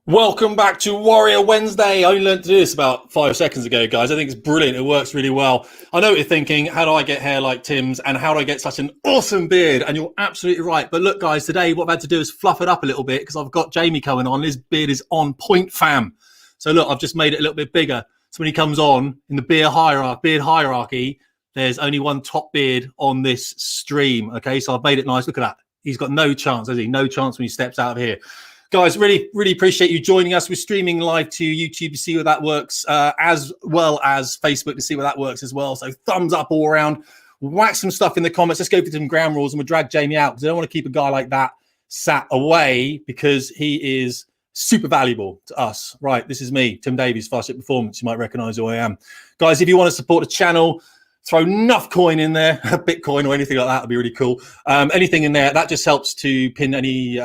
Welcome back to Warrior Wednesday. I only learned to do this about 5 seconds ago, guys. I think it's brilliant. It works really well. I know what you're thinking. How do I get hair like Tim's? And how do I get such an awesome beard? And you're absolutely right. But look, guys, today what I've had to do is fluff it up a little bit because I've got Jamie coming on. His beard is on point, fam. So look, I've just made it a little bit bigger. So when he comes on in the beard hierarchy, there's only one top beard on this stream. Okay, so I've made it nice. Look at that. He's got no chance, has he? No chance when he steps out of here. Guys, really appreciate you joining us. We're streaming live to YouTube to see where that works, as well as Facebook to see where that works as well. So thumbs up all around. Whack some stuff in the comments. Let's go through some ground rules and we'll drag Jamie out because I don't want to keep a guy like that sat away because he is super valuable to us. Right, this is me, Tim Davies, Fast Jet Performance. You might recognize who I am. Guys, if you want to support the channel, throw enough coin in there, Bitcoin or anything like that would be really cool. Anything in there, that just helps to pin any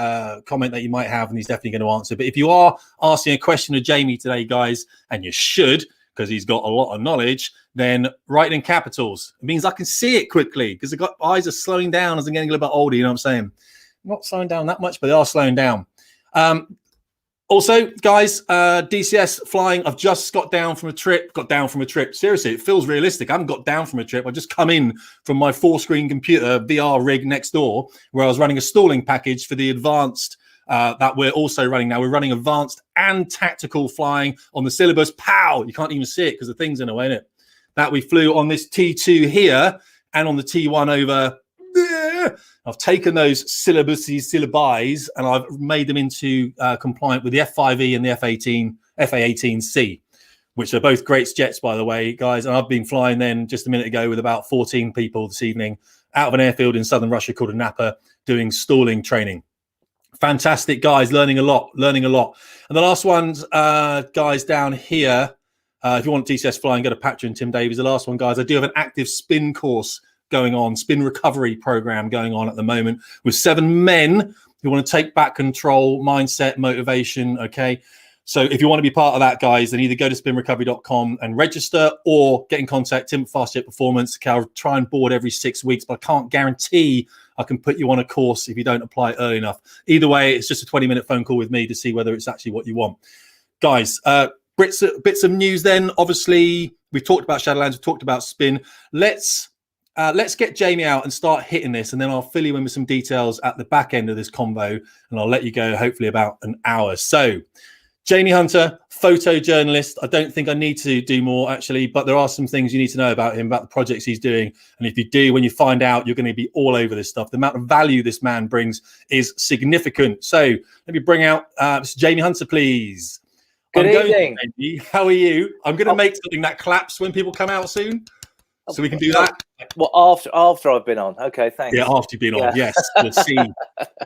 comment that you might have, and he's definitely going to answer. But if you are asking a question of Jamie today, guys, and you should, because he's got a lot of knowledge, then write in capitals. It means I can see it quickly, because the eyes are slowing down as I'm getting a little bit older, you know what I'm saying? Not slowing down that much, but they are slowing down. Also, guys, DCS flying. I've just got down from a trip. Seriously, it feels realistic. I haven't got down from a trip. I just come in from my 4-screen computer VR rig next door where I was running a stalling package for the advanced that we're also running now. We're running advanced and tactical flying on the syllabus. Pow! You can't even see it because the thing's in the way, isn't it? That we flew on this T2 here and on the T1 over there. I've taken those syllabi, and I've made them into compliant with the F5E and the FA18C, which are both great jets, by the way, guys. And I've been flying then just a minute ago with about 14 people this evening out of an airfield in southern Russia called Anapa doing stalling training. Fantastic, guys. Learning a lot. And the last one's, guys, down here. If you want DCS flying, go to Patreon, Tim Davies. The last one, guys, I do have an active spin course going on, spin recovery program going on at the moment with 7 men who want to take back control, mindset, motivation. Okay, so if you want to be part of that, guys, then either go to spinrecovery.com and register or get in contact Tim at Fast Jet Performance. Okay, I'll try and board every 6 weeks, but I can't guarantee I can put you on a course if you don't apply early enough. Either way, it's just a 20-minute phone call with me to see whether it's actually what you want. Guys, bits of news then. Obviously, we've talked about Shadowlands, we've talked about spin. Let's get Jamie out and start hitting this, and then I'll fill you in with some details at the back end of this convo, and I'll let you go hopefully about an hour. So, Jamie Hunter, photojournalist. I don't think I need to do more, actually, but there are some things you need to know about him, about the projects he's doing. And if you do, when you find out, you're going to be all over this stuff. The amount of value this man brings is significant. So, let me bring out Jamie Hunter, please. Good evening. How are you? I'm going to make something that claps when people come out soon. So we can do that. Well, after I've been on. Okay, thanks. Yeah, after you've been on. Yes,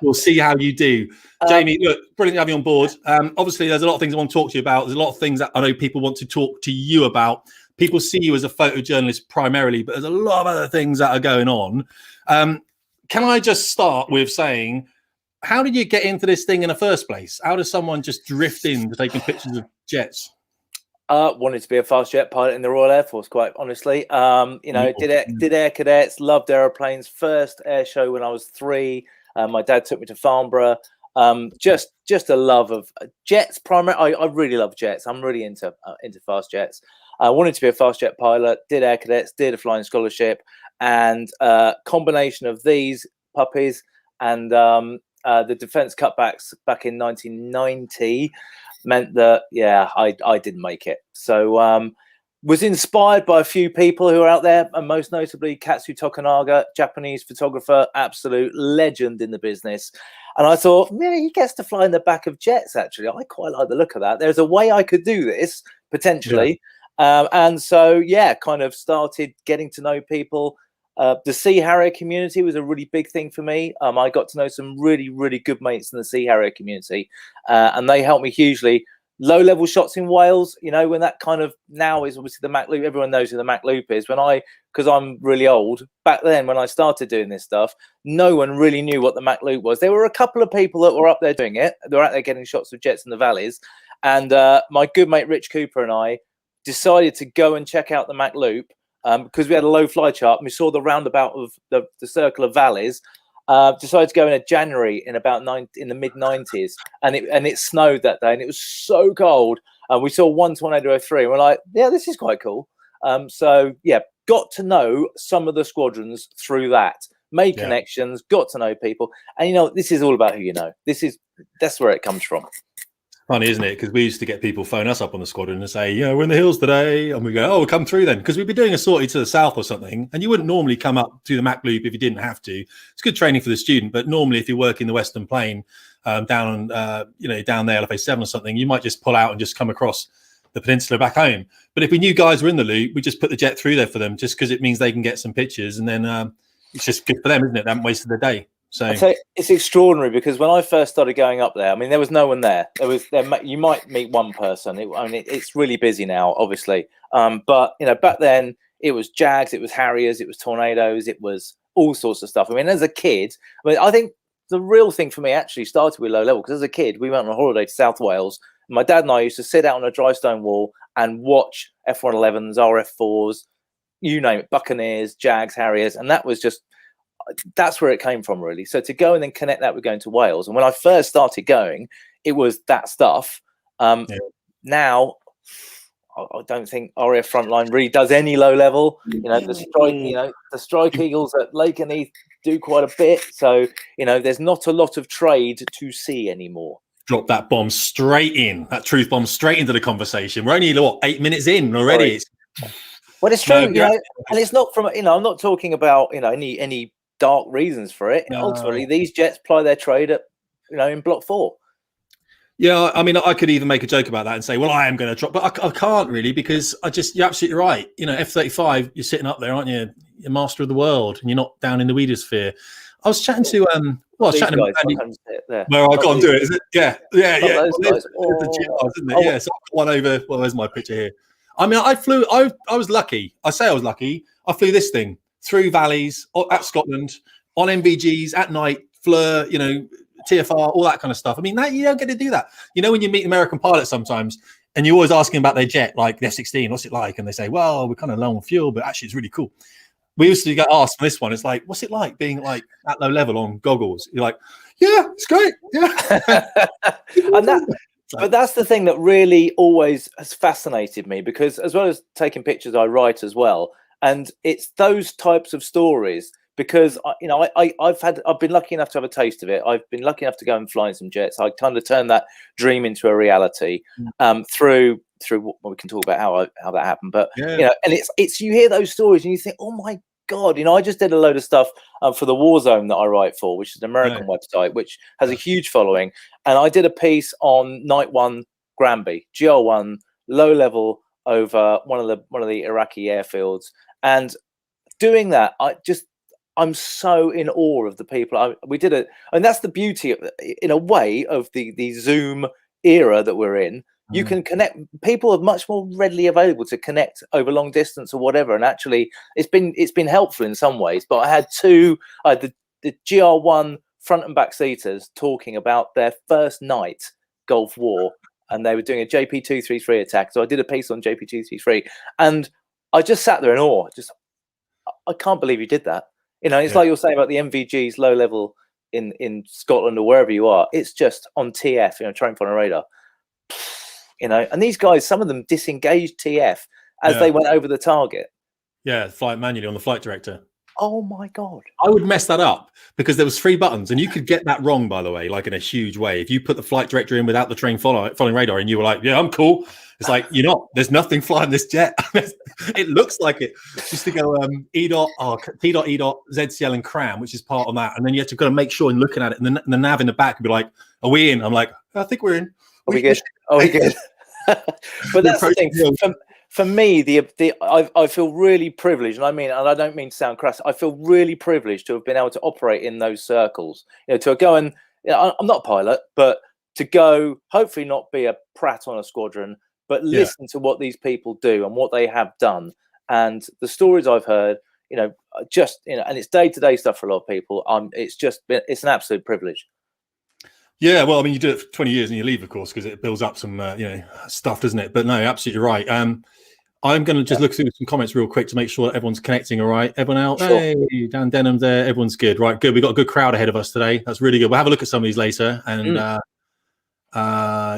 we'll see how you do. Jamie, look, brilliant to have you on board. Obviously, there's a lot of things I want to talk to you about. There's a lot of things that I know people want to talk to you about. People see you as a photojournalist primarily, but there's a lot of other things that are going on. Can I just start with saying, how did you get into this thing in the first place? How does someone just drift into taking pictures of jets? Wanted to be a fast jet pilot in the Royal Air Force, quite honestly. Did air cadets, loved aeroplanes. First air show when I was 3. My dad took me to Farnborough. Just a love of jets. I really love jets. I'm really into fast jets. I wanted to be a fast jet pilot. Did air cadets. Did a flying scholarship, and combination of these puppies and the defence cutbacks back in 1990. Meant that, yeah, I didn't make it. So was inspired by a few people who are out there, and most notably Katsu Tokunaga, Japanese photographer, absolute legend in the business. And I thought, yeah, he gets to fly in the back of jets, actually. I quite like the look of that. There's a way I could do this, potentially. Yeah. And so, yeah, kind of started getting to know people. The Sea Harrier community was a really big thing for me. I got to know some really, really good mates in the Sea Harrier community, and they helped me hugely. Low-level shots in Wales, you know, when that kind of now is obviously the Mac Loop. Everyone knows who the Mac Loop is. Because I'm really old, back then when I started doing this stuff, no one really knew what the Mac Loop was. There were a couple of people that were up there doing it. They were out there getting shots of jets in the valleys. And my good mate Rich Cooper and I decided to go and check out the Mac Loop because we had a low fly chart and we saw the roundabout of the circle of valleys. decided to go in a January in in the mid-90s, and it snowed that day, and it was so cold. We saw one Tornado 03, and we're like, yeah, this is quite cool. So yeah, got to know some of the squadrons through that, made connections, got to know people, and this is all about who you know. That's where it comes from. Funny, isn't it? Because we used to get people phone us up on the squadron and say, we're in the hills today. And we go, oh, we'll come through then. Because we'd be doing a sortie to the south or something. And you wouldn't normally come up to the Mac Loop if you didn't have to. It's good training for the student. But normally, if you work in the Western Plain down there, LFA 7 or something, you might just pull out and just come across the peninsula back home. But if we knew guys were in the loop, we just put the jet through there for them just because it means they can get some pictures. And then it's just good for them, isn't it? They haven't wasted their day. So it's extraordinary because when I first started going up there, I mean, there was no one there. You might meet one person. It's really busy now, obviously. But back then it was Jags, it was Harriers, it was Tornadoes, it was all sorts of stuff. I mean, as a kid, I think the real thing for me actually started with low level because as a kid we went on a holiday to South Wales. My dad and I used to sit out on a dry stone wall and watch F111s, RF4s, you name it, Buccaneers, Jags, Harriers, and that's where it came from, really. So to go and then connect that with going to Wales, and when I first started going, it was that stuff. Now, I don't think RAF Frontline really does any low level. The Strike Eagles at Lakenheath do quite a bit. So there's not a lot of trade to see anymore. Drop that bomb straight in, that truth bomb straight into the conversation. We're only 8 minutes in already. Well, it's true, and it's not from I'm not talking about any dark reasons for it. No. Ultimately, these jets ply their trade at in Block 4. Yeah, I mean, I could even make a joke about that and say, well, I am going to drop, but I can't really because you're absolutely right. F-35, you're sitting up there, aren't you? You're master of the world, and you're not down in the weedosphere. I was chatting to I was chatting to Andy. Well, I can't do it. Is it? Yeah. It's the GRs, isn't it? Yeah. So I've got one over. Well, there's my picture here. I mean, I was lucky. I say I was lucky. I flew this thing through valleys at Scotland on MVGs at night, Fleur, TFR, all that kind of stuff. I mean, you don't get to do that. When you meet American pilots sometimes, and you're always asking about their jet, like the F-16, what's it like? And they say, well, we're kind of low on fuel, but actually it's really cool. We used to get asked for this one. It's like, what's it like being at low level on goggles? You're like, yeah, it's great. Yeah. But that's the thing that really always has fascinated me because as well as taking pictures, I write as well. And it's those types of stories because I've been lucky enough to have a taste of it. I've been lucky enough to go and fly in some jets. I kind of turned that dream into a reality through what we can talk about how that happened. But and it's you hear those stories and you think, oh my God, I just did a load of stuff for the War Zone that I write for, which is an American website, which has a huge following. And I did a piece on Night 1 Granby, GR1, low level over one of the Iraqi airfields. And doing that, I'm so in awe of the people. We did it, and that's the beauty, in a way, of the Zoom era that we're in. You can connect. People are much more readily available to connect over long distance or whatever. And actually, it's been helpful in some ways. But I had the GR1 front and back seaters talking about their first night Gulf War, and they were doing a JP233 attack. So I did a piece on JP233, and I just sat there in awe. I can't believe you did that. It's like you're saying about the MVGs low level in Scotland or wherever you are. It's just on TF, train on a radar. And these guys, some of them disengaged TF as they went over the target. Yeah, flight manually on the flight director. Oh my God. I would mess that up because there was 3 buttons and you could get that wrong, by the way, like in a huge way. If you put the flight director in without the train following radar and you were like, yeah, I'm cool. It's like, you're not. There's nothing flying this jet. It looks like it. Just to go T dot, ZCL and CRAM, which is part of that. And then you have to kind of make sure and looking at it. And then the nav in the back would be like, are we in? I'm like, I think we're in. Are we good? Are we good? But that's the thing. For me, I feel really privileged, and I don't mean to sound crass. I feel really privileged to have been able to operate in those circles. To go and I'm not a pilot, but to go, hopefully not be a prat on a squadron, but listen to what these people do and what they have done, and the stories I've heard. And it's day-to-day stuff for a lot of people. It's an absolute privilege. Yeah, well, I mean, you do it for 20 years and you leave, of course, because it builds up some, stuff, doesn't it? But no, absolutely right. I'm going to just look through some comments real quick to make sure that everyone's connecting. All right, everyone else. Sure. Hey, Dan Denham's there. Everyone's good. Right, good. We've got a good crowd ahead of us today. That's really good. We'll have a look at some of these later, and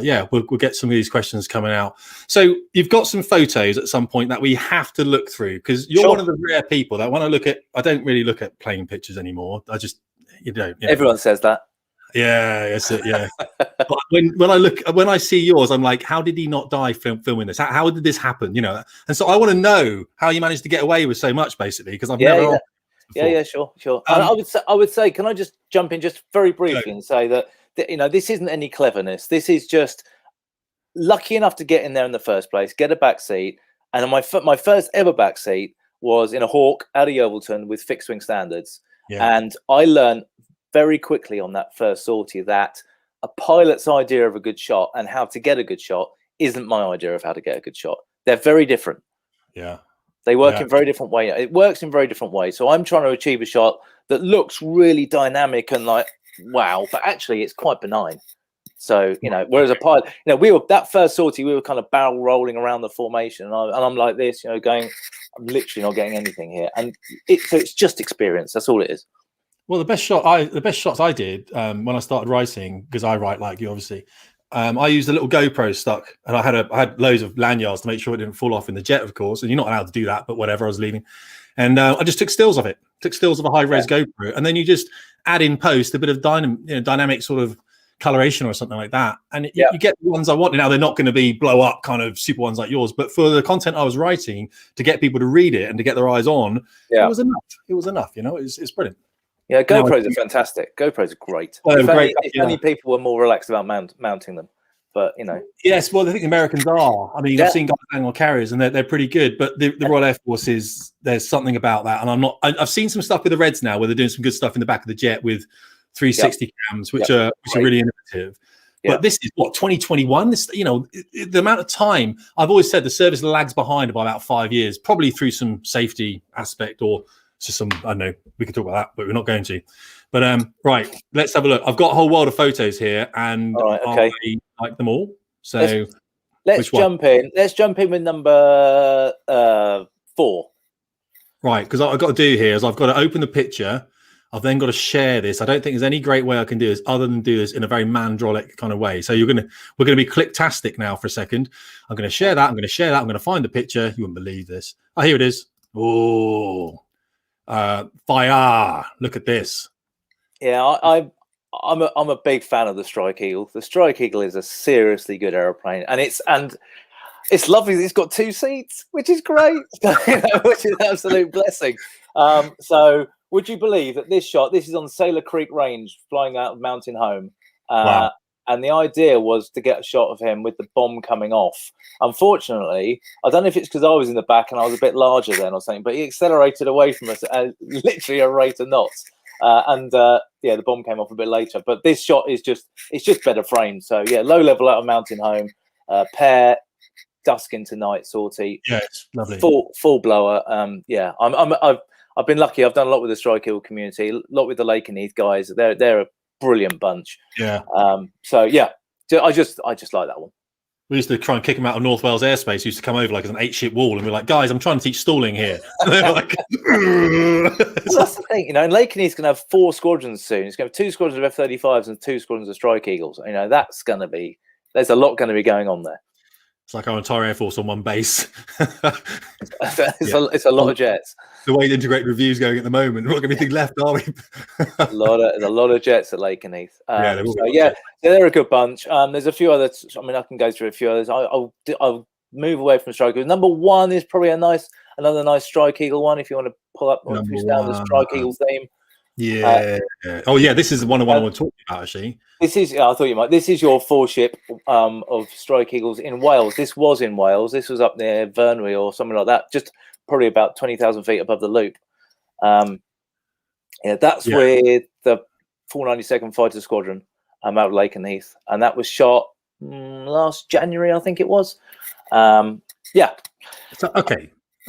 yeah, we'll get some of these questions coming out. So you've got some photos at some point that we have to look through, because you're one of the rare people that when I look at, I don't really look at plane pictures anymore. I just, you don't. Yeah. Everyone says that. Yeah, that's it. Yeah. But when I see yours, I'm like, how did he not die filming this? How did this happen? You know, and so I want to know how you managed to get away with so much, basically, because I've never. Yeah, sure. I would say, can I just jump in just very briefly and say that you know, this isn't any cleverness. This is just lucky enough to get in there in the first place, get a back seat, and my first ever back seat was in a Hawk out of Yeovilton with fixed wing standards, and I learned very quickly on that first sortie that a pilot's idea of a good shot and how to get a good shot isn't my idea of how to get a good shot. They're very different. Yeah. They work in very different ways. It works in very different ways. So I'm trying to achieve a shot that looks really dynamic and like, wow, but actually it's quite benign. So, you know, whereas a pilot, you know, that first sortie, we were kind of barrel rolling around the formation, and I'm like this, you know, going, I'm literally not getting anything here. And so it's just experience. That's all it is. Well, the best shots I did when I started writing, because I write like you, obviously. I used a little GoPro stuck, and I had loads of lanyards to make sure it didn't fall off in the jet, of course. And you're not allowed to do that, but whatever. I was leaving, and I just took stills of it. Took stills of a high res GoPro, and then you just add in post a bit of dynamic sort of coloration or something like that, and you get the ones I want. Now they're not going to be blow up kind of super ones like yours, but for the content I was writing, to get people to read it and to get their eyes on, it was enough. It was enough. You know, it's brilliant. Yeah, GoPros are fantastic. GoPros are great. If only people were more relaxed about mounting them. But, you know. Yes, well, I think the Americans are. I mean, I've seen guys hang on carriers, and they're pretty good. But the Royal Air Force there's something about that. And I've seen some stuff with the Reds now where they're doing some good stuff in the back of the jet with 360 cams, which are really innovative. But this is what, 2021? This, you know, the amount of time, I've always said the service lags behind by about 5 years, probably through some safety aspect or just some, I don't know, we could talk about that, but we're not going to. But right, let's have a look. I've got a whole world of photos here, and I like them all. So let's jump in. Let's jump in with number 4. Right, because what I've got to do here is I've got to open the picture. I've then got to share this. I don't think there's any great way I can do this other than do this in a very mandrolic kind of way. So we're going to be clicktastic now for a second. I'm going to share that. I'm going to share that. I'm going to find the picture. You wouldn't believe this. Oh, here it is. Oh. Fire! Look at this. Yeah, I'm a big fan of the Strike Eagle. The Strike Eagle is a seriously good aeroplane, and it's lovely. It's got 2 seats, which is great, which is an absolute blessing. So, would you believe that this is on Sailor Creek Range, flying out of Mountain Home? Wow. And the idea was to get a shot of him with the bomb coming off. Unfortunately, I don't know if it's because I was in the back and I was a bit larger then or something, but he accelerated away from us at literally a rate of knots. The bomb came off a bit later. But this shot is just better framed. So yeah, low level out of Mountain Home, pair, dusk into night sortie. Yeah, it's lovely. Full blower. I've been lucky. I've done a lot with the Strike Eagle community, a lot with the Lake and Heath guys. They're a brilliant bunch. Yeah. So yeah, I just like that one. We used to try and kick them out of North Wales airspace. Used to come over like an 8-ship wall, and we're like, guys, I'm trying to teach stalling here. And they're like, well, that's the thing, you know. And Lake and Heath's going to have 4 squadrons soon. It's going to have 2 squadrons of F-35s and 2 squadrons of Strike Eagles. You know, there's a lot going to be going on there. It's like our entire Air Force on one base. It's a lot of jets. The way the integrated review's going at the moment, we're not going to be anything left, are we? There's a lot of jets at Lake and Heath. They're a good bunch. There's a few others. I mean, I can go through a few others. I'll move away from Strike Eagle. Number 1 is probably another nice Strike Eagle one if you want to pull up or push down the Strike Eagle theme. Yeah. This is the one I want to talk about, actually. This is, I thought you might. This is your 4-ship of Strike Eagles in Wales. This was in Wales. This was up near Vernwy or something like that, just probably about 20,000 feet above the loop. That's with the 492nd Fighter Squadron out of Lake and Heath, and that was shot last January, I think it was.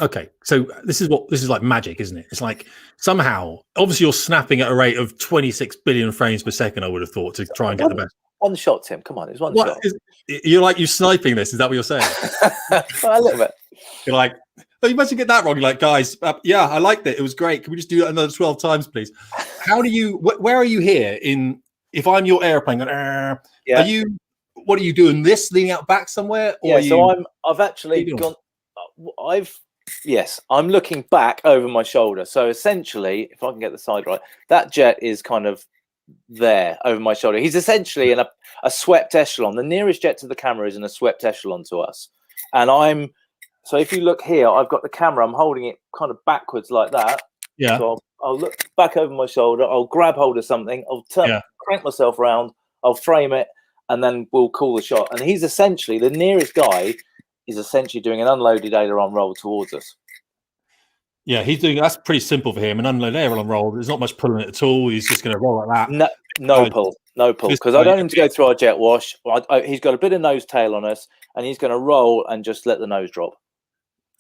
Okay, so this is like magic, isn't it? It's like somehow, obviously, you're snapping at a rate of 26 billion frames per second. I would have thought to try and get the best. One shot, Tim. Come on, it's one What shot. You're like, you sniping this? Is that what you're saying? A little bit. You're like, but you must get that wrong. You're like, guys, yeah, I liked it. It was great. Can we just do that another 12 times, please? How do you? Where are you here? If I'm your airplane, going, yeah. Are you? What are you doing? This leaning out back somewhere? Or so I've actually gone. I'm looking back over my shoulder. So essentially, if I can get the side right, that jet is kind of there over my shoulder. He's essentially in a swept echelon. The nearest jet to the camera is in a swept echelon to us. And so if you look here, I've got the camera, I'm holding it kind of backwards like that. Yeah. So I'll look back over my shoulder, I'll grab hold of something, I'll crank myself around, I'll frame it, and then we'll call the shot. And he's essentially, the nearest guy is essentially doing an unloaded aileron roll towards us. Yeah, that's pretty simple for him. An unloaded aileron roll. There's not much pulling it at all. He's just going to roll like that. No pull. Because I don't want him to go through our jet wash. He's got a bit of nose tail on us, and he's going to roll and just let the nose drop.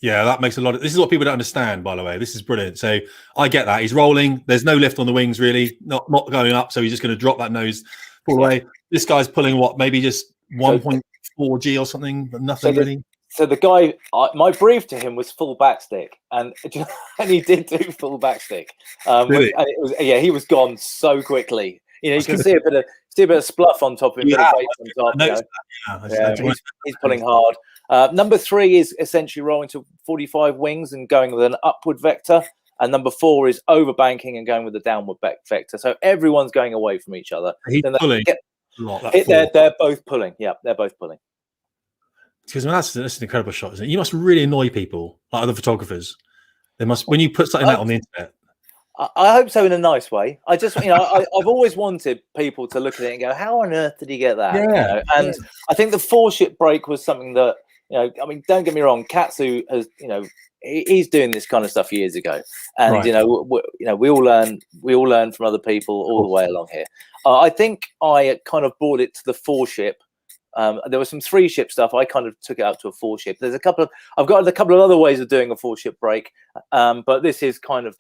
Yeah, that makes a lot of. This is what people don't understand, by the way. This is brilliant. So I get that. He's rolling. There's no lift on the wings, really. Not going up. So he's just going to drop that nose all the way. This guy's pulling what? Maybe just 1.4 G or something, but nothing really. So the guy, my brief to him was full backstick, and he did do full backstick. Really? And it was, he was gone so quickly. You can see a bit of spluff on top of him. He's pulling hard. Number 3 is essentially rolling to 45 wings and going with an upward vector, and number 4 is overbanking and going with a downward vector. So everyone's going away from each other. He's pulling. They're both pulling. Yeah, they're both pulling. Because that's an incredible shot, isn't it? You must really annoy people, like other photographers. They must, when you put something out on the internet. I hope so, in a nice way. I just, I've always wanted people to look at it and go, "How on earth did he get that?" Yeah. And I think the 4-ship break was something that, I mean, don't get me wrong, Katsu has, he's doing this kind of stuff years ago, and we all learn from other people all the way along here. I think I kind of brought it to the 4-ship. There was some 3-ship stuff. I kind of took it up to a 4-ship. I've got a couple of other ways of doing a 4-ship break, but this is kind of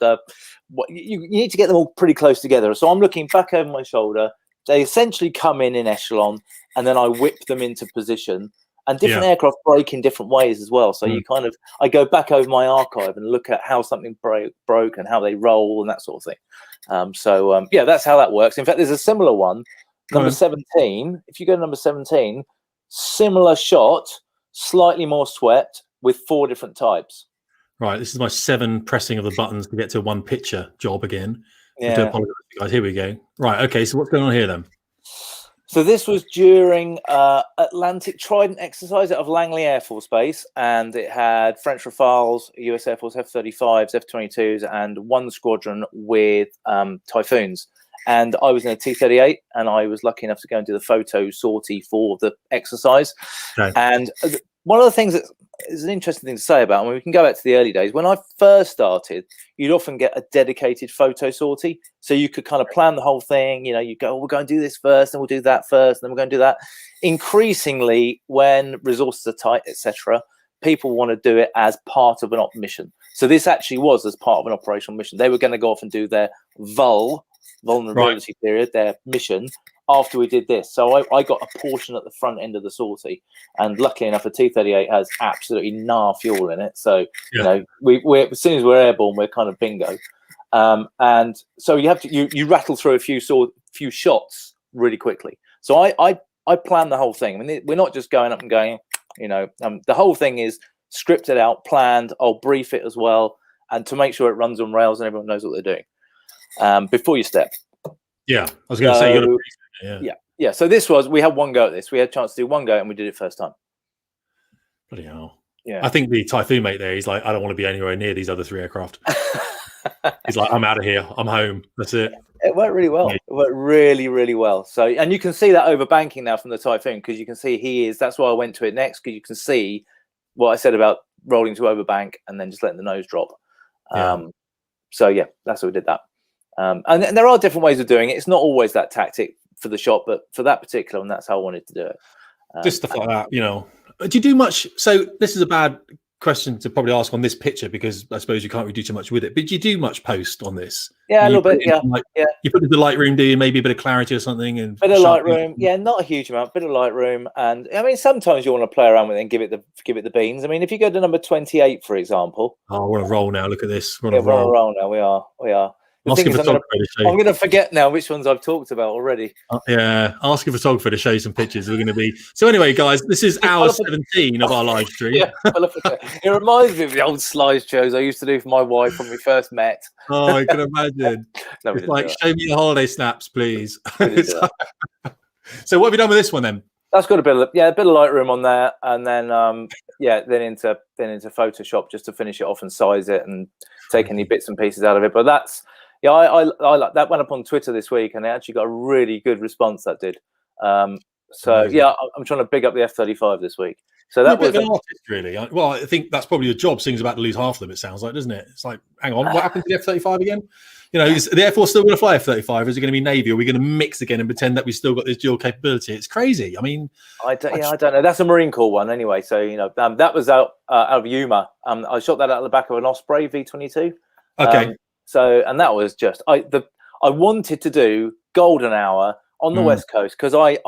you need to get them all pretty close together. So I'm looking back over my shoulder. They essentially come in echelon, and then I whip them into position. And different aircraft break in different ways as well. So I go back over my archive and look at how something broke and how they roll and that sort of thing. That's how that works. In fact, there's a similar one. Number 17, if you go to number 17, similar shot, slightly more swept with 4 different types. Right, this is my 7 pressing of the buttons to get to 1 picture job again. Yeah. I do apologize, guys. Here we go. Right, okay, so what's going on here then? So this was during Atlantic Trident exercise out of Langley Air Force Base, and it had French Rafales, US Air Force F-35s, F-22s, and 1 squadron with Typhoons. And I was in a T-38, and I was lucky enough to go and do the photo sortie for the exercise. Okay. And one of the things that is an interesting thing to say about, I mean, we can go back to the early days. When I first started, you'd often get a dedicated photo sortie. So you could kind of plan the whole thing. You go, we're going to do this first, and we'll do that first, and then we're going to do that. Increasingly, when resources are tight, etc., people want to do it as part of an op mission. So this actually was as part of an operational mission. They were going to go off and do their vulnerability period, their mission, after we did this. So I got a portion at the front end of the sortie, and luckily enough, a T-38 has absolutely nah fuel in it. So we as soon as we're airborne, we're kind of bingo. And so you have to you rattle through a few shots really quickly. So I plan the whole thing. I mean, we're not just going up and going. The whole thing is scripted out, planned. I'll brief it as well, and to make sure it runs on rails and everyone knows what they're doing before you step. Yeah, I was going to say you got to brief it. Yeah. So we had 1 go at this. We had a chance to do 1 go, and we did it first time. Bloody hell. Yeah. I think the Typhoon mate there, he's like, I don't want to be anywhere near these other 3 aircraft. He's like, I'm out of here. I'm home. That's it. It went really well. It went really, really well. So, and you can see that overbanking now from the Typhoon, because you can see that's why I went to it next, because you can see what I said about rolling to overbank and then just letting the nose drop. That's why we did that. And there are different ways of doing it. It's not always that tactic for the shot, but for that particular one, that's how I wanted to do it. Just stuff like that, Do you do much? So this is a bad question to probably ask on this picture, because I suppose you can't really do too much with it. But do you do much post on this? Yeah, a little bit. Yeah, yeah. You put it in the Lightroom, do you? Maybe a bit of clarity or something, and bit of Lightroom. Yeah, not a huge amount. Bit of Lightroom, and I mean, sometimes you want to play around with it and give it the beans. I mean, if you go to number 28, for example. Oh, we're on a roll now. Look at this. We're on a roll now. We are. The thing is, I'm going to forget now which ones I've talked about already. Yeah, ask a photographer to show you some pictures. We're going to be so. Anyway, guys, this is hour 17 of our live stream. Yeah, it reminds me of the old slideshows I used to do for my wife when we first met. Oh, I can imagine. No, it's like, show me the holiday snaps, please. So, what have you done with this one then? That's got a bit of Lightroom on there, and then then into Photoshop just to finish it off and size it and take any bits and pieces out of it. But that's. Yeah, I like that. Went up on Twitter this week, and it actually got a really good response. That did. So yeah, I'm trying to big up the F-35 this week. So that was an artist, really. Well, I think that's probably your job. Seeing as about to lose half of them, it sounds like, doesn't it? It's like, hang on, what happened to the F-35 again? You know, is the Air Force still going to fly F-35? Is it going to be Navy? Are we going to mix again and pretend that we still got this dual capability? It's crazy. I mean, I don't know. That's a Marine Corps one anyway. So you know, that was out of Yuma. I shot that out of the back of an Osprey V-22. Okay. So, and that was just I wanted to do golden hour on the West Coast because I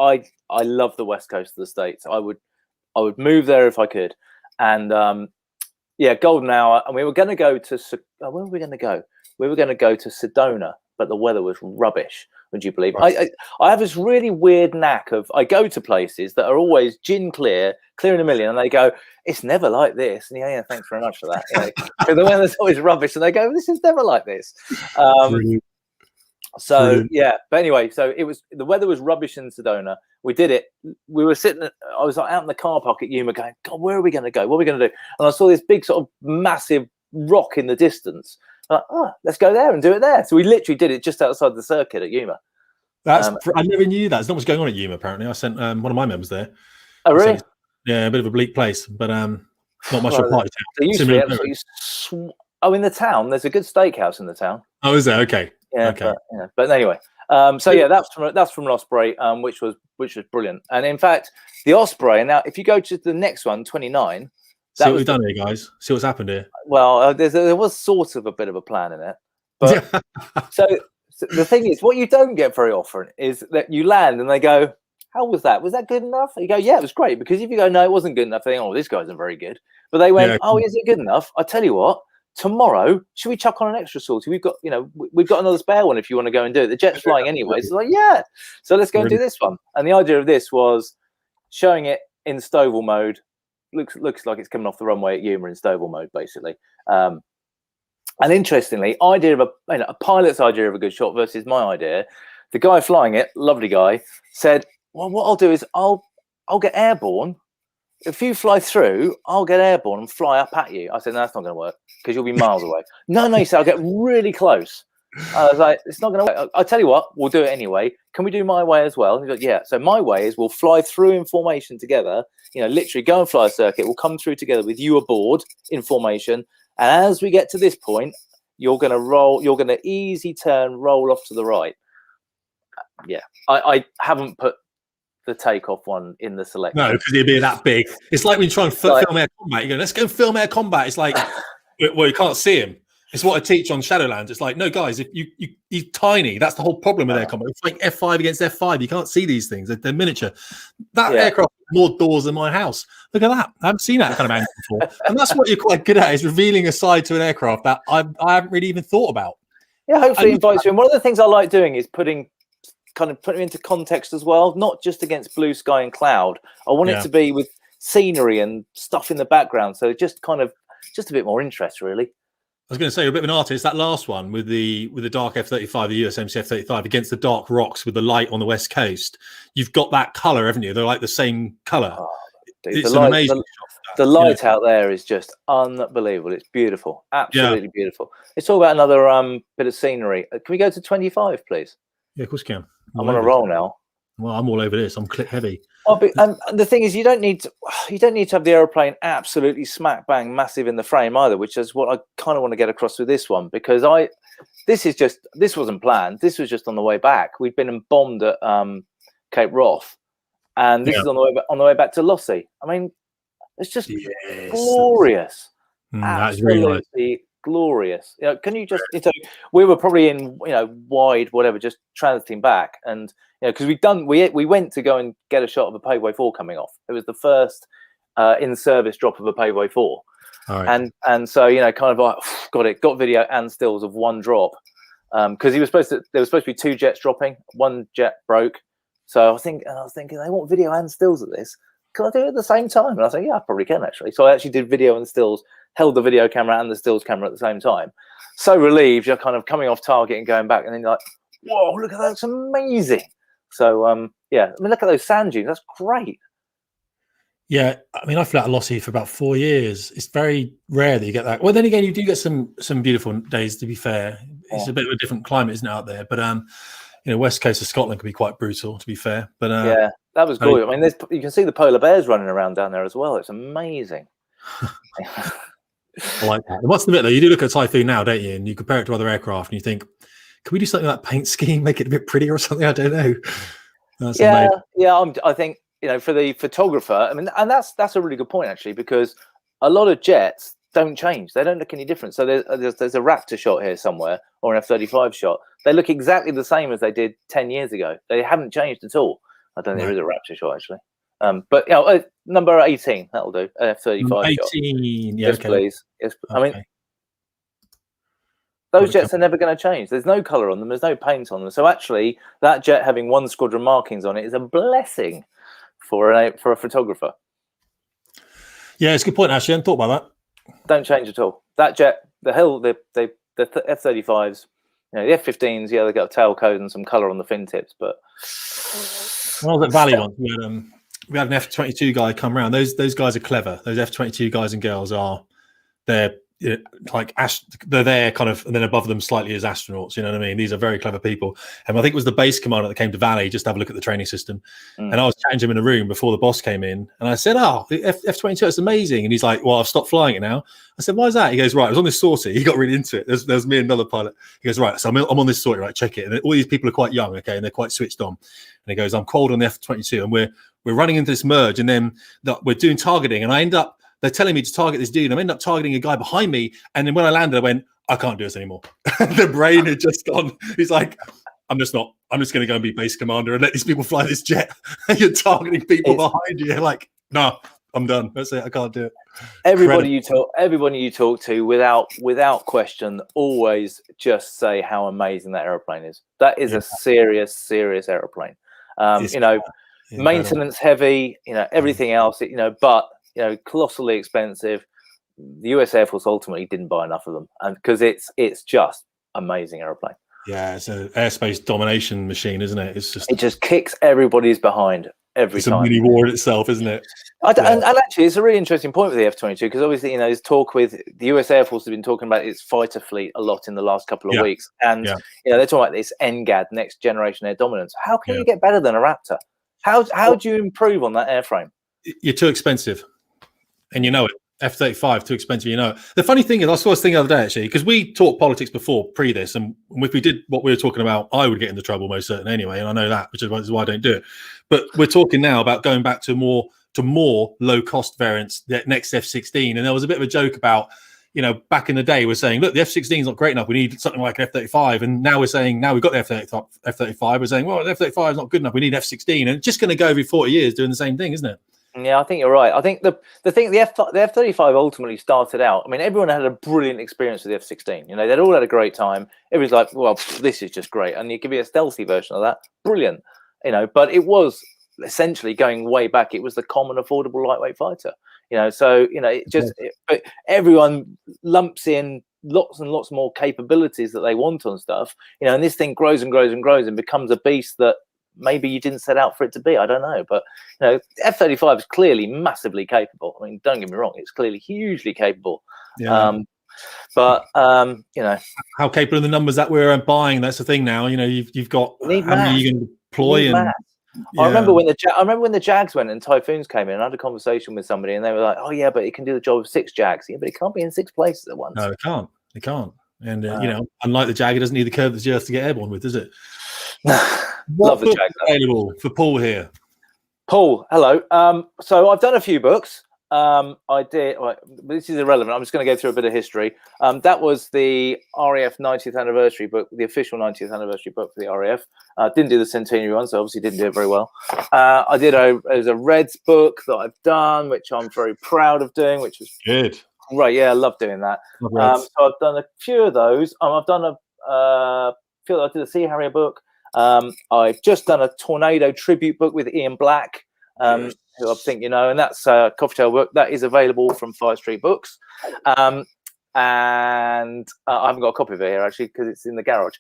love the West Coast of the States. I would move there if I could, and golden hour. And we were going to go to where were we going to go? We were going to go to Sedona, but the weather was rubbish. Would you believe? Right. I have this really weird knack of I go to places that are always gin clear in a million, and they go, it's never like this. And yeah, thanks very much for that. You know, the weather's always rubbish, and they go, this is never like this. So yeah, but anyway, so the weather was rubbish in Sedona. We did it. We were sitting. I was out in the car park at Yuma, going, God, where are we going to go? What are we going to do? And I saw this big sort of massive rock in the distance. Like, let's go there and do it there. So we literally did it just outside the circuit at Yuma. I never knew that. There's not much going on at Yuma, apparently. I sent one of my members there. Oh, really? Yeah, a bit of a bleak place, but not much of a party town. In the town, there's a good steakhouse in the town. Oh, is there? Okay. Yeah, okay. But anyway, that's from an Osprey, which was brilliant. And in fact, the Osprey. Now, if you go to the next one, 29. See what we've done here, guys. See what's happened here. Well, there was sort of a bit of a plan in it, but so the thing is, what you don't get very often is that you land and they go, how was that? Was that good enough? You go, yeah, it was great. Because if you go, no, it wasn't good enough, they think, oh, this guy isn't very good. But they went, is it good enough? I tell you what, tomorrow, should we chuck on an extra sortie? We've got another spare one if you want to go and do it. The jet's flying anyway. So like, yeah. So let's go and do this one. And the idea of this was showing it in Stovall mode. Looks like it's coming off the runway at Yuma in Stovall mode, basically. And interestingly, a pilot's idea of a good shot versus my idea. The guy flying it, lovely guy, said, well, what I'll do is I'll get airborne. If you fly through, I'll get airborne and fly up at you. I said, no, that's not going to work because you'll be miles away. No, he said, I'll get really close. I was like, it's not going to work. I'll tell you what, we'll do it anyway. Can we do my way as well? And he's like, yeah. So my way is we'll fly through in formation together, literally go and fly a circuit. We'll come through together with you aboard in formation. And as we get to this point, you're going to easy turn, roll off to the right. Yeah. I haven't put the takeoff one in the selection. No, because it'd be that big. It's like when you try and film air combat. You go, let's go film air combat. It's like, well, you can't see him. It's what I teach on Shadowlands. It's like, no, guys, if you're tiny. That's the whole problem with air combat. It's like F5 against F5. You can't see these things. They're miniature. That aircraft has more doors than my house. Look at that. I haven't seen that kind of angle before. And that's what you're quite good at, is revealing a side to an aircraft that I haven't really even thought about. Yeah, hopefully it invites you. And one of the things I like doing is putting into context as well, not just against blue sky and cloud. I want it to be with scenery and stuff in the background. So just a bit more interest, really. I was going to say, you're a bit of an artist. That last one with the dark F-35, the USMC F-35 against the dark rocks with the light on the west coast. You've got that colour, haven't you? They're like the same colour. Oh, dude, it's an amazing shot. The light out there is just unbelievable. It's beautiful, absolutely beautiful. Let's talk about another bit of scenery. Can we go to 25, please? Yeah, of course you can. I'm on a roll now. Well, I'm all over this. I'm click heavy. And the thing is, you don't need to have the aeroplane absolutely smack bang massive in the frame either, which is what I kind of want to get across with this one, because this wasn't planned. This was just on the way back. We've been bombed at Cape Wrath, and this is on the way back to Lossie. I mean, It's just Yes. glorious. That is really nice. Absolutely glorious. Can you just? We were probably in wide whatever, just transiting back, and because we went to go and get a shot of a Paveway 4 coming off. It was the first in service drop of a Paveway 4. All right. And so kind of like got video and stills of one drop, because there was supposed to be 2 jets dropping. One jet broke, so I was thinking they want video and stills of this. Can I do it at the same time? And I said, yeah, I probably can actually. So I actually did video and stills, held the video camera and the stills camera at the same time. So relieved, you're kind of coming off target and going back, and then you're like, whoa, look at that, it's amazing. So yeah, I mean, look at those sand dunes. That's great. Yeah, I mean, I flew out of Lossie for about 4 years. It's very rare that you get that. Well, then again, you do get some beautiful days. To be fair, it's a bit of a different climate, isn't it, out there? But west coast of Scotland can be quite brutal. To be fair, but yeah, that was good. I mean, you can see the polar bears running around down there as well. It's amazing. I like that. I must admit, though, you do look at Typhoon now, don't you? And you compare it to other aircraft, and you think, can we do something like paint scheme, make it a bit prettier or something? I don't know. That's amazing. I think. For the photographer, I mean, and that's a really good point actually, because a lot of jets don't change; they don't look any different. So there's a Raptor shot here somewhere, or an F-35 shot. They look exactly the same as they did 10 years ago. They haven't changed at all. I don't think there is a Raptor shot actually, but number 18 that'll do. F-35 18, yes, okay. Please. Yes, okay. I mean. Those jets are never going to change. There's no colour on them. There's no paint on them. So actually, that jet having 1 squadron markings on it is a blessing for a photographer. Yeah, it's a good point. Actually, I hadn't thought about that. Don't change at all. That jet, the F-35s, the F-15s, yeah, they got a tail code and some colour on the fin tips. But when I was at Valley once, we had an F-22 guy come around. Those guys are clever. Those F-22 guys and girls they're they're there kind of, and then above them slightly as astronauts. You know what I mean? These are very clever people. And I think it was the base commander that came to Valley just to have a look at the training system. And I was chatting to him in a room before the boss came in, and I said, "Oh, the F-22, it's amazing." And he's like, "Well, I've stopped flying it now." I said, "Why is that?" He goes, "Right, I was on this sortie." He got really into it. There's me and another pilot. He goes, "Right, so I'm on this sortie, right? Check it." And all these people are quite young, okay, and they're quite switched on. And he goes, "I'm cold on the F-22, and we're running into this merge, and then we're doing targeting, and I end up." They're telling me to target this dude. I end up targeting a guy behind me. And then when I landed, I went, I can't do this anymore. The brain had just gone. He's like, I'm just going to go and be base commander and let these people fly this jet. You're targeting people behind you. You're like, no, I'm done. That's it. I can't do it. Everybody you talk to, without question, always just say how amazing that aeroplane is. That is a serious aeroplane. Maintenance heavy, everything else, but colossally expensive. The US Air Force ultimately didn't buy enough of them, and because it's just amazing aeroplane. Yeah, it's an airspace domination machine, isn't it? It just kicks everybody's behind every time. It's a mini war in itself, isn't it? And actually, it's a really interesting point with the F-22, because obviously, there's talk with the US Air Force has been talking about its fighter fleet a lot in the last couple of weeks, and they're talking about this NGAD, next generation air dominance. How can you get better than a Raptor? How do you improve on that airframe? You're too expensive. And you know it. F-35, too expensive, you know it. The funny thing is, I saw this thing the other day, actually, because we talked politics before, pre this, and if we did what we were talking about, I would get into trouble most certainly anyway, and I know that, which is why I don't do it. But we're talking now about going back to more low-cost variants, the next F-16, and there was a bit of a joke about, back in the day, we're saying, look, the F-16 is not great enough, we need something like an F-35, and now we're saying, now we've got the F-35, we're saying, well, the F-35 is not good enough, we need F-16, and it's just going to go every 40 years doing the same thing, isn't it? Yeah, I think you're right. I think the F-35 ultimately started out. I mean, everyone had a brilliant experience with the F-16. They'd all had a great time. Everyone's like, well, this is just great. And you give you a stealthy version of that, brilliant. But it was essentially going way back. It was the common, affordable, lightweight fighter. But everyone lumps in lots and lots more capabilities that they want on stuff. And this thing grows and grows and grows and becomes a beast that maybe you didn't set out for it to be. I don't know, but F-35 is clearly massively capable. I mean, don't get me wrong; it's clearly hugely capable. Yeah. How capable are the numbers that we're buying? That's the thing now. You've got how many you can deploy. I remember when the Jags went and Typhoons came in. I had a conversation with somebody, and they were like, "Oh yeah, but it can do the job of 6 Jags." Yeah, but it can't be in 6 places at once. No, it can't. And unlike the Jag, it doesn't need the curve of the earth to get airborne with, does it? Love the Jag. Available for Paul here. Paul, hello. So I've done a few books. I did. Well, this is irrelevant. I'm just going to go through a bit of history. That was the RAF 90th anniversary book, the official 90th anniversary book for the RAF. Didn't do the centenary one, so obviously didn't do it very well. I did there's a Reds book that I've done, which I'm very proud of doing, which was Good. Right, yeah, I love doing that. So I've done a few of those. I've done I did a Sea Harrier book. I've just done a Tornado tribute book with Ian Black, who I think you know, and that's a coffee table book that is available from Fire Street Books. And I haven't got a copy of it here actually because it's in the garage.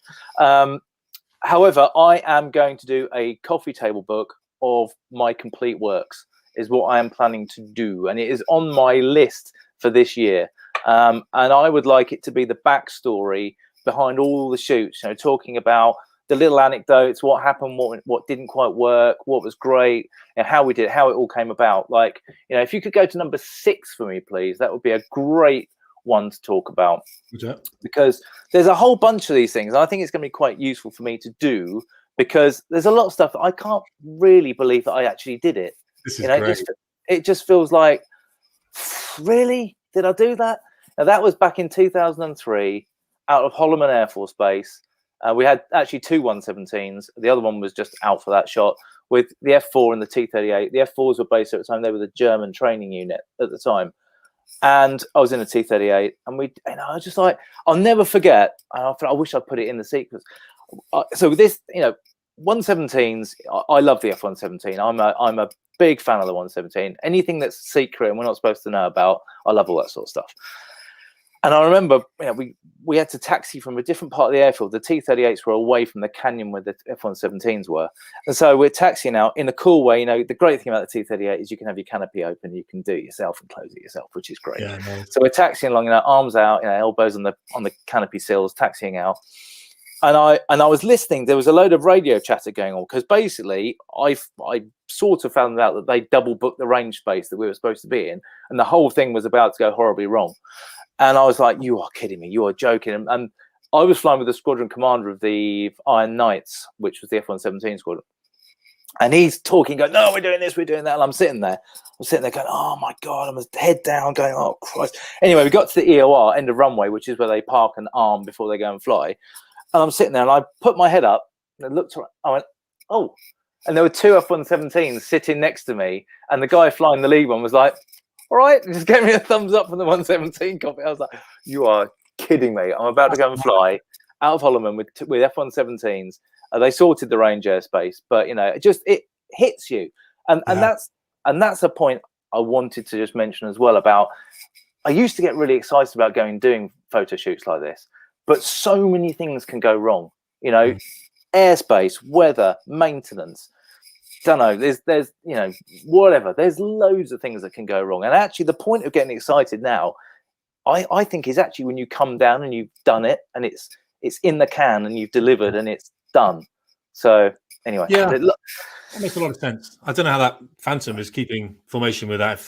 However, I am going to do a coffee table book of my complete works, is what I am planning to do, and it is on my list for this year. And I would like it to be the backstory behind all the shoots, you know, talking about the little anecdotes, what happened, what didn't quite work, what was great, and how we did it, how it all came about. Like, you know, if you could go to number 6 for me, please, that would be a great one to talk about. Yeah. Because there's a whole bunch of these things. I think it's going to be quite useful for me to do, because there's a lot of stuff that I can't really believe that I actually did it. This is great. It just feels like, really? Did I do that? Now, that was back in 2003 out of Holloman Air Force Base. We had actually 2 117s. The other one was just out for that shot with the F4 and the T-38. The F4s were based at the time. They were the German training unit at the time. And I was in a T-38. And I was just like, I'll never forget. I wish I'd put it in the sequence. So with this, you know, 117s, I love the F-117. I'm a big fan of the 117. Anything that's secret and we're not supposed to know about, I love all that sort of stuff. And I remember, you know, we had to taxi from a different part of the airfield. The T-38s were away from the canyon where the F-117s were. And so we're taxiing out in a cool way. You know, the great thing about the T-38 is you can have your canopy open, you can do it yourself and close it yourself, which is great. Yeah, nice. So we're taxiing along, you know, arms out, you know, elbows on the canopy sills, taxiing out. And I was listening. There was a load of radio chatter going on because basically I sort of found out that they double booked the range space that we were supposed to be in, and the whole thing was about to go horribly wrong. And I was like, "You are kidding me! You are joking!" And I was flying with the squadron commander of the Iron Knights, which was the F-117 squadron. And he's talking, going, "No, we're doing this, we're doing that." And I'm sitting there going, "Oh my God," I'm head down, going, "Oh Christ." Anyway, we got to the EOR, end of runway, which is where they park and arm before they go and fly. And I'm sitting there and I put my head up and I looked around. I went, "Oh." And there were 2 F-117s sitting next to me. And the guy flying the lead one was like, "All right." And just gave me a thumbs up from the 117 cockpit. I was like, "You are kidding me. I'm about to go and fly out of Holloman with F-117s." They sorted the range airspace. But, you know, it hits you. And that's a point I wanted to just mention as well about, I used to get really excited about doing photo shoots like this. But so many things can go wrong, you know, airspace, weather, maintenance. Don't know. There's you know, whatever. There's loads of things that can go wrong. And actually, the point of getting excited now, I think, is actually when you come down and you've done it and it's in the can and you've delivered and it's done. So anyway, yeah, that makes a lot of sense. I don't know how that Phantom is keeping formation with that.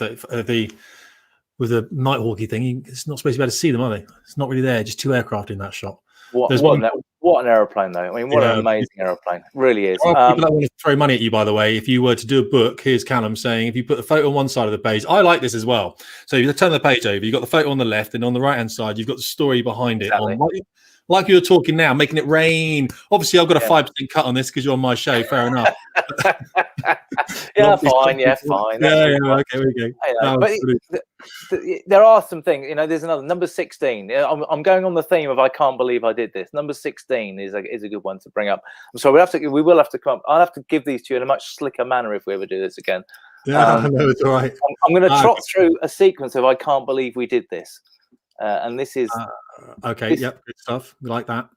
With the Nighthawky thing, it's not supposed to be able to see them, are they? It's not really there. Just 2 aircraft in that shot. What an aeroplane, though. I mean, what an amazing aeroplane. It really is. People that want to throw money at you, by the way, if you were to do a book, here's Callum saying, if you put the photo on one side of the page, I like this as well. So you turn the page over, you've got the photo on the left, and on the right-hand side, you've got the story behind it. Like you're talking now, making it rain. Obviously, I've got a 5% cut on this because you're on my show. Fair enough. Yeah, fine. Yeah, okay, we go. But there are some things, you know. There's another number 16. I'm going on the theme of I can't believe I did this. Number 16 is a good one to bring up. I'm sorry, we will have to come up. I'll have to give these to you in a much slicker manner if we ever do this again. Yeah, no, it's all right. I'm going to trot through a sequence of I can't believe we did this. And this is okay. Yep, good stuff. We like that.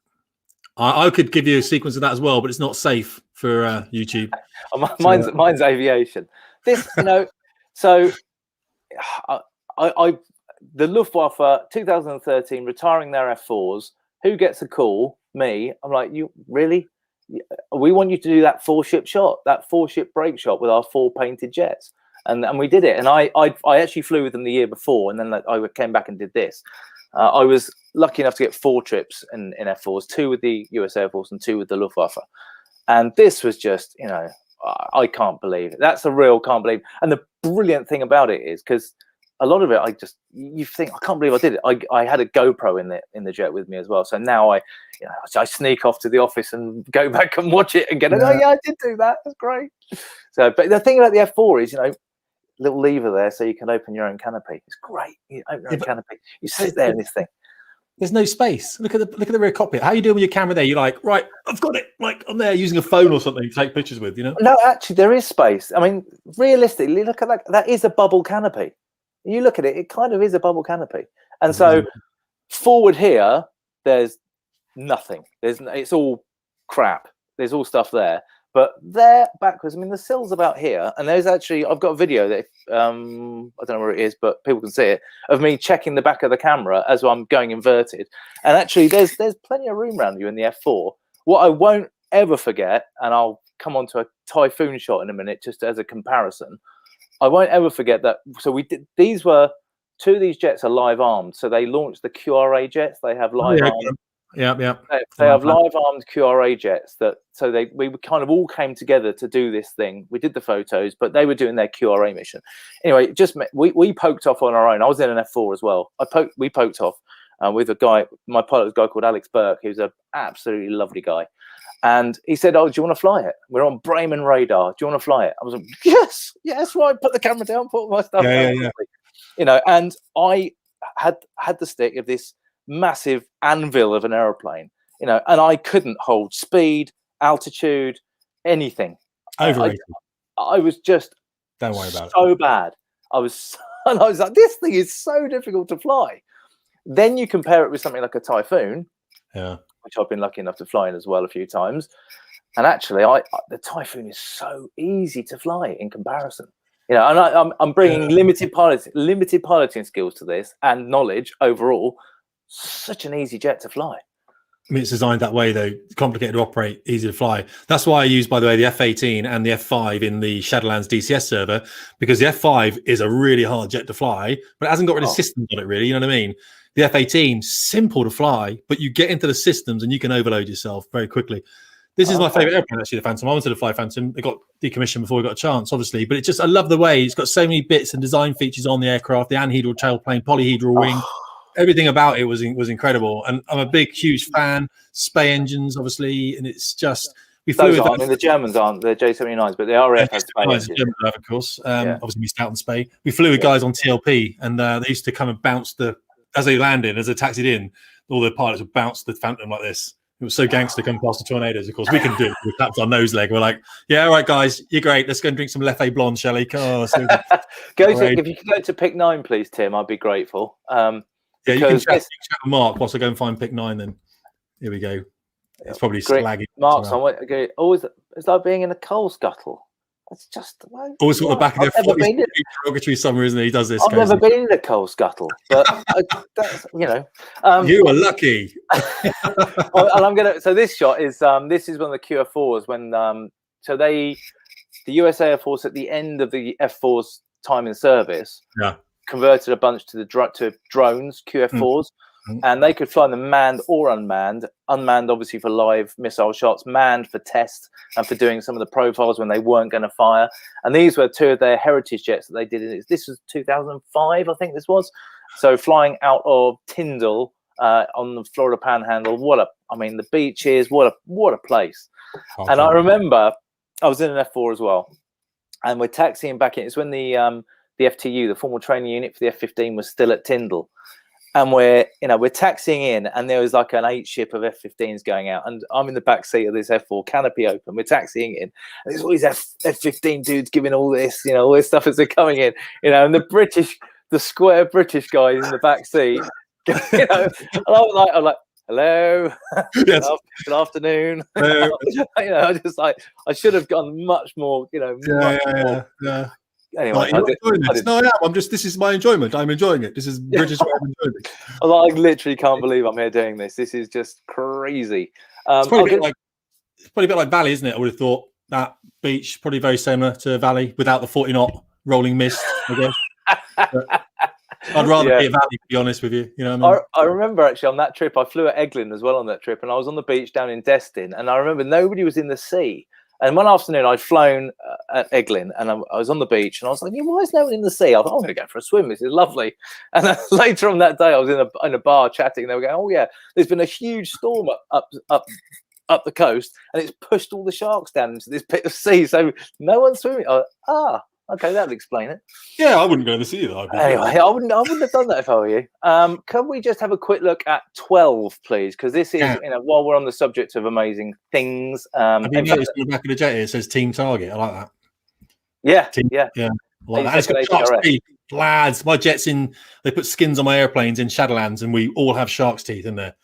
I could give you a sequence of that as well, but it's not safe for YouTube. Mine's aviation. This, you know, so I the Luftwaffe 2013 retiring their F4s. Who gets a call? Me. I'm like, you really? We want you to do that 4-ship shot, that 4-ship break shot with our 4 painted jets. And we did it. And I actually flew with them the year before, and then I came back and did this. I was lucky enough to get 4 trips in F4s, 2 with the US Air Force and 2 with the Luftwaffe. And this was just, you know, I can't believe it. That's a real can't believe. And the brilliant thing about it is, because a lot of it, you think, I can't believe I did it. I had a GoPro in the jet with me as well. So now I sneak off to the office and go back and watch it and get it. Oh yeah, I did do that. That's great. So, but the thing about the F4 is, little lever there so you can open your own canopy. It's great. You open your own canopy. You sit there in this thing. There's no space. Look at the rear cockpit. How are you doing with your camera there? You're like, right, I've got it. Like, I'm there using a phone or something to take pictures with, No, actually, there is space. I mean, realistically, look at that. That is a bubble canopy. You look at it, it kind of is a bubble canopy. And so forward here, there's nothing. It's all crap. There's all stuff there. But there backwards, I mean, the sill's about here, and there's actually, I've got a video that I don't know where it is, but people can see it, of me checking the back of the camera as I'm going inverted. And actually, there's plenty of room around you in the F4. What I won't ever forget, and I'll come on to a Typhoon shot in a minute, just as a comparison. I won't ever forget that. So two of these jets are live armed. So they launched the QRA jets. They have live armed. Yeah. They have live armed QRA jets we kind of all came together to do this thing. We did the photos, but they were doing their QRA mission. Anyway, we poked off on our own. I was in an F4 as well. We poked off with a guy. My pilot was a guy called Alex Burke, who's an absolutely lovely guy. And he said, "Oh, do you want to fly it? We're on Bremen radar. Do you want to fly it?" I was like, "Yes, right." Put the camera down, put my stuff down. Yeah. And I had the stick of this massive anvil of an aeroplane, and I couldn't hold speed, altitude, anything. Overrated. I was just don't worry about so bad. I was like, this thing is so difficult to fly. Then you compare it with something like a Typhoon, which I've been lucky enough to fly in as well a few times. And actually, the Typhoon is so easy to fly in comparison. And I'm bringing limited piloting skills to this and knowledge overall. Such an easy jet to fly. I mean, it's designed that way, though. Complicated to operate, easy to fly. That's why I use, by the way, the F-18 and the F-5 in the Shadowlands DCS server, because the F-5 is a really hard jet to fly, but it hasn't got really systems on it, really. You know what I mean? The F-18, simple to fly, but you get into the systems and you can overload yourself very quickly. This is my favorite airplane, actually, the Phantom. I wanted to fly Phantom. It got decommissioned before we got a chance, obviously. But I love the way it's got so many bits and design features on the aircraft, the anhedral tailplane, polyhedral wing. Everything about it was incredible, and I'm a big, huge fan. Spey engines, obviously, and it's just we flew with. The Germans aren't the J79s, but they are Spey engines. Of course, obviously missed out on Spey. We flew with guys on TLP, and they used to come and bounce as they landed, as they taxied in. All the pilots would bounce the Phantom like this. It was so gangster coming past the Tornadoes. Of course, we can do it. We tapped our nose leg. We're like, yeah, all right, guys, you're great. Let's go and drink some Leffe Blonde, shall we? If you could go to pick 9, please, Tim, I'd be grateful. Yeah, you can chat with Mark whilst I go and find pick 9 then. Here we go. It's probably slaggy. Mark's on what? Okay. Always, it's like being in a coal scuttle. It's just always got the back of the derogatory summer, isn't it? He does this. I've never been in a coal scuttle, but that's, you are lucky. So this shot is this is one of the QF4s when the US Air Force at the end of the F4's time in service. Yeah. Converted a bunch to drones, QF4s, and they could fly them manned or unmanned. Unmanned, obviously, for live missile shots, manned for test and for doing some of the profiles when they weren't going to fire. And these were two of their heritage jets that they did. This was 2005, I think this was. So flying out of Tyndall on the Florida Panhandle. The beaches, what a place. And I remember I was in an F4 as well, and we're taxiing back in. It's when the FTU, the formal training unit for the F-15, was still at Tyndall, and we're taxiing in, and there was like an 8 ship of F-15s going out, and I'm in the back seat of this F4, canopy open. We're taxiing in, and there's all these F-15 dudes giving all this, all this stuff as they're coming in, and the square British guys in the back seat, and I'm like, hello, yes. good afternoon. I should have gone much more, Yeah. Anyway, this is my enjoyment. I'm enjoying it. This is British way of enjoying it. I literally can't believe I'm here doing this. This is just crazy. It's probably a bit like Valley, isn't it? I would have thought that beach probably very similar to Valley without the 40-knot rolling mist, I guess. I'd rather be at Valley, to be honest with you. You know what I mean? I remember actually on that trip, I flew at Eglin as well on that trip, and I was on the beach down in Destin, and I remember nobody was in the sea. And one afternoon, I'd flown at Eglin, and I was on the beach, and I was like, why is no one in the sea? I thought, I'm going to go for a swim. This is lovely. And then later on that day, I was in a bar chatting, and they were going, oh, yeah, there's been a huge storm up the coast, and it's pushed all the sharks down into this pit of sea. So no one's swimming. Okay, that'll explain it. Yeah, I wouldn't go to the sea either. Anyway, I wouldn't have done that if I were you. Can we just have a quick look at 12, please? Because this is, while we're on the subject of amazing things. Have you noticed on the back of the jet here, it says Team Target? I like that. Yeah, yeah. I like that. It's got shark's teeth. Lads, my jet's they put skins on my airplanes in Shadowlands, and we all have shark's teeth in there.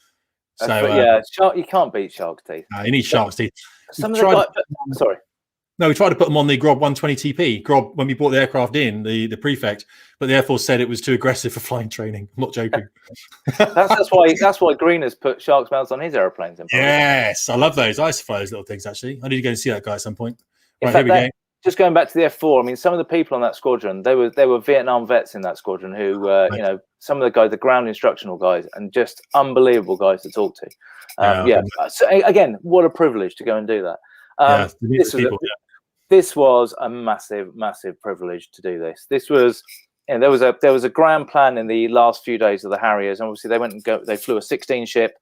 So you can't beat shark's teeth. No, you need shark's teeth. Sorry. No, we tried to put them on the Grob 120 TP. Grob, when we brought the aircraft in, the prefect, but the Air Force said it was too aggressive for flying training. I'm not joking. that's why Green has put shark's mouths on his airplanes. Yes, I love those. I used to fly those little things, actually. I need to go and see that guy at some point. Right, here we go. Just going back to the F4, I mean, some of the people on that squadron, they were Vietnam vets in that squadron who, some of the guys, the ground instructional guys, and just unbelievable guys to talk to. So, again, what a privilege to go and do that. This was a massive, massive privilege to do this. This was, there was a grand plan in the last few days of the Harriers. And obviously, they flew a 16 ship.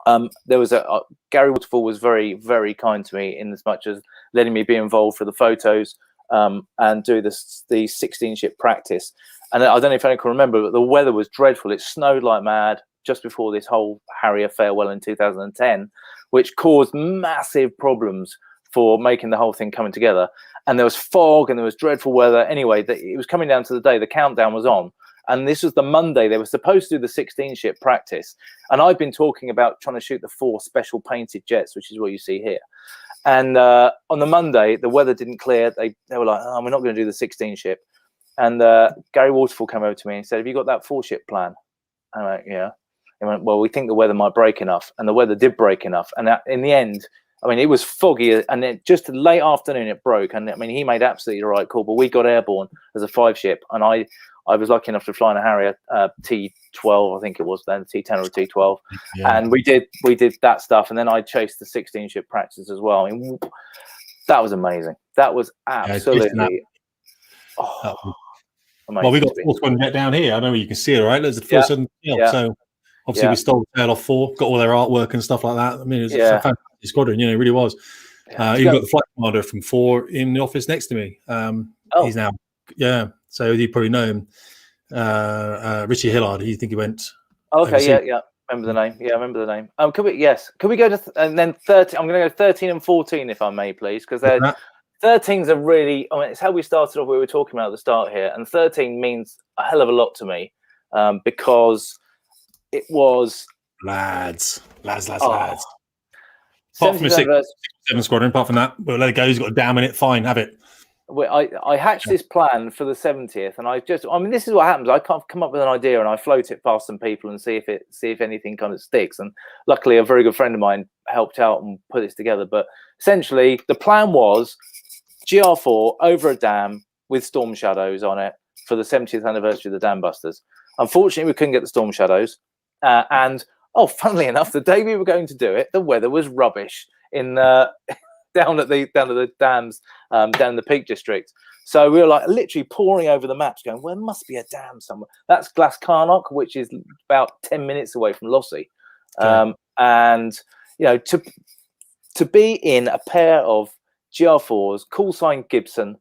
There was Gary Waterfall was very, very kind to me in as much as letting me be involved for the photos and do the 16 ship practice. And I don't know if anyone can remember, but the weather was dreadful. It snowed like mad just before this whole Harrier farewell in 2010, which caused massive problems for making the whole thing coming together. And there was fog and there was dreadful weather. Anyway, it was coming down to the day. The countdown was on. And this was the Monday. They were supposed to do the 16 ship practice. And I've been talking about trying to shoot the 4 special painted jets, which is what you see here. And on the Monday, the weather didn't clear. They were like, oh, we're not going to do the 16 ship. And Gary Waterfall came over to me and said, have you got that 4 ship plan? I'm like, yeah. He went, well, we think the weather might break enough. And the weather did break enough. And in the end, I mean, it was foggy, and then just late afternoon it broke. And I mean, he made absolutely the right call. But we got airborne as a 5 ship, and I was lucky enough to fly in a Harrier T12, I think it was then, T10 or T12, and we did that stuff. And then I chased the 16 ship practice as well. I mean, that was amazing. That was absolutely amazing. Well, we got the 4th one down here. I know you can see it, right? There's the 4th one. So obviously we stole the tail off 4, got all their artwork and stuff like that. I mean, it's a fantastic squadron, it really was. You've got the flight commander from 4 in the office next to me. He's now, so you probably know him. Richie Hillard, you think he went. Okay, remember the name. Yeah, I remember the name. Could we go to and then 13? I'm going to go 13 and 14 if I may, please, because 13's a really. I mean, it's how we started off. We were talking about at the start here, and 13 means a hell of a lot to me because it was lads. Apart from the 7 squadron, apart from that, we'll let it go. He's got a dam in it. Fine, have it. I hatched this plan for the 70th, and this is what happens. I can't come up with an idea, and I float it past some people and see if anything kind of sticks. And luckily, a very good friend of mine helped out and put this together. But essentially, the plan was GR4 over a dam with storm shadows on it for the 70th anniversary of the Dambusters. Unfortunately, we couldn't get the storm shadows, and funnily enough, the day we were going to do it, the weather was rubbish in down at the dams, down in the Peak District. So we were like literally poring over the maps, going, "Well, there must be a dam somewhere." That's Glascarnock, which is about 10 minutes away from Lossy. And to be in a pair of GR4s, call sign Gibson,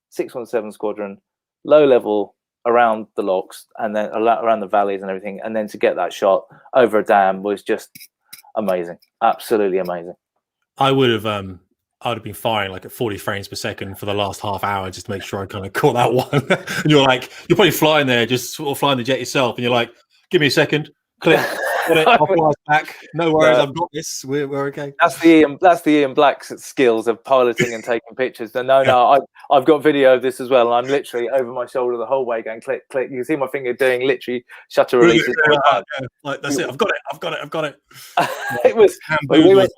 617 Squadron, low level around the locks and then around the valleys and everything, and then to get that shot over a dam was just amazing, absolutely amazing. I would have been firing like at 40 frames per second for the last half hour just to make sure I kind of caught that one. And you're probably flying there, just sort of flying the jet yourself, and you're like, "Give me a second, click." I'll fly back. No worries, I've got this. We're okay. That's the Ian Black's skills of piloting and taking pictures. I've got video of this as well. And I'm literally over my shoulder the whole way going click, click. You can see my finger doing literally shutter releases. Like that's it. I've got it. It was. We went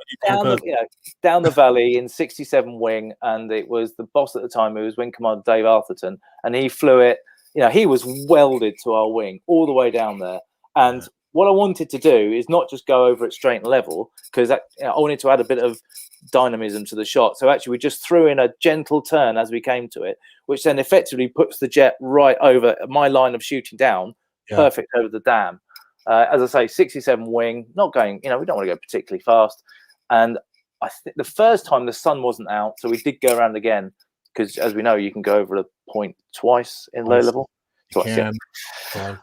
down the valley in 67 wing, and it was the boss at the time, who was Wing Commander Dave Arthurton, and he flew it. He was welded to our wing all the way down there, and what I wanted to do is not just go over it straight and level, because I wanted to add a bit of dynamism to the shot. So actually we just threw in a gentle turn as we came to it, which then effectively puts the jet right over my line of shooting down, perfect over the dam. As I say, 67 wing, not going, we don't want to go particularly fast. And I think the first time the sun wasn't out, so we did go around again, because as we know, you can go over a point twice in low level. Twice, yeah.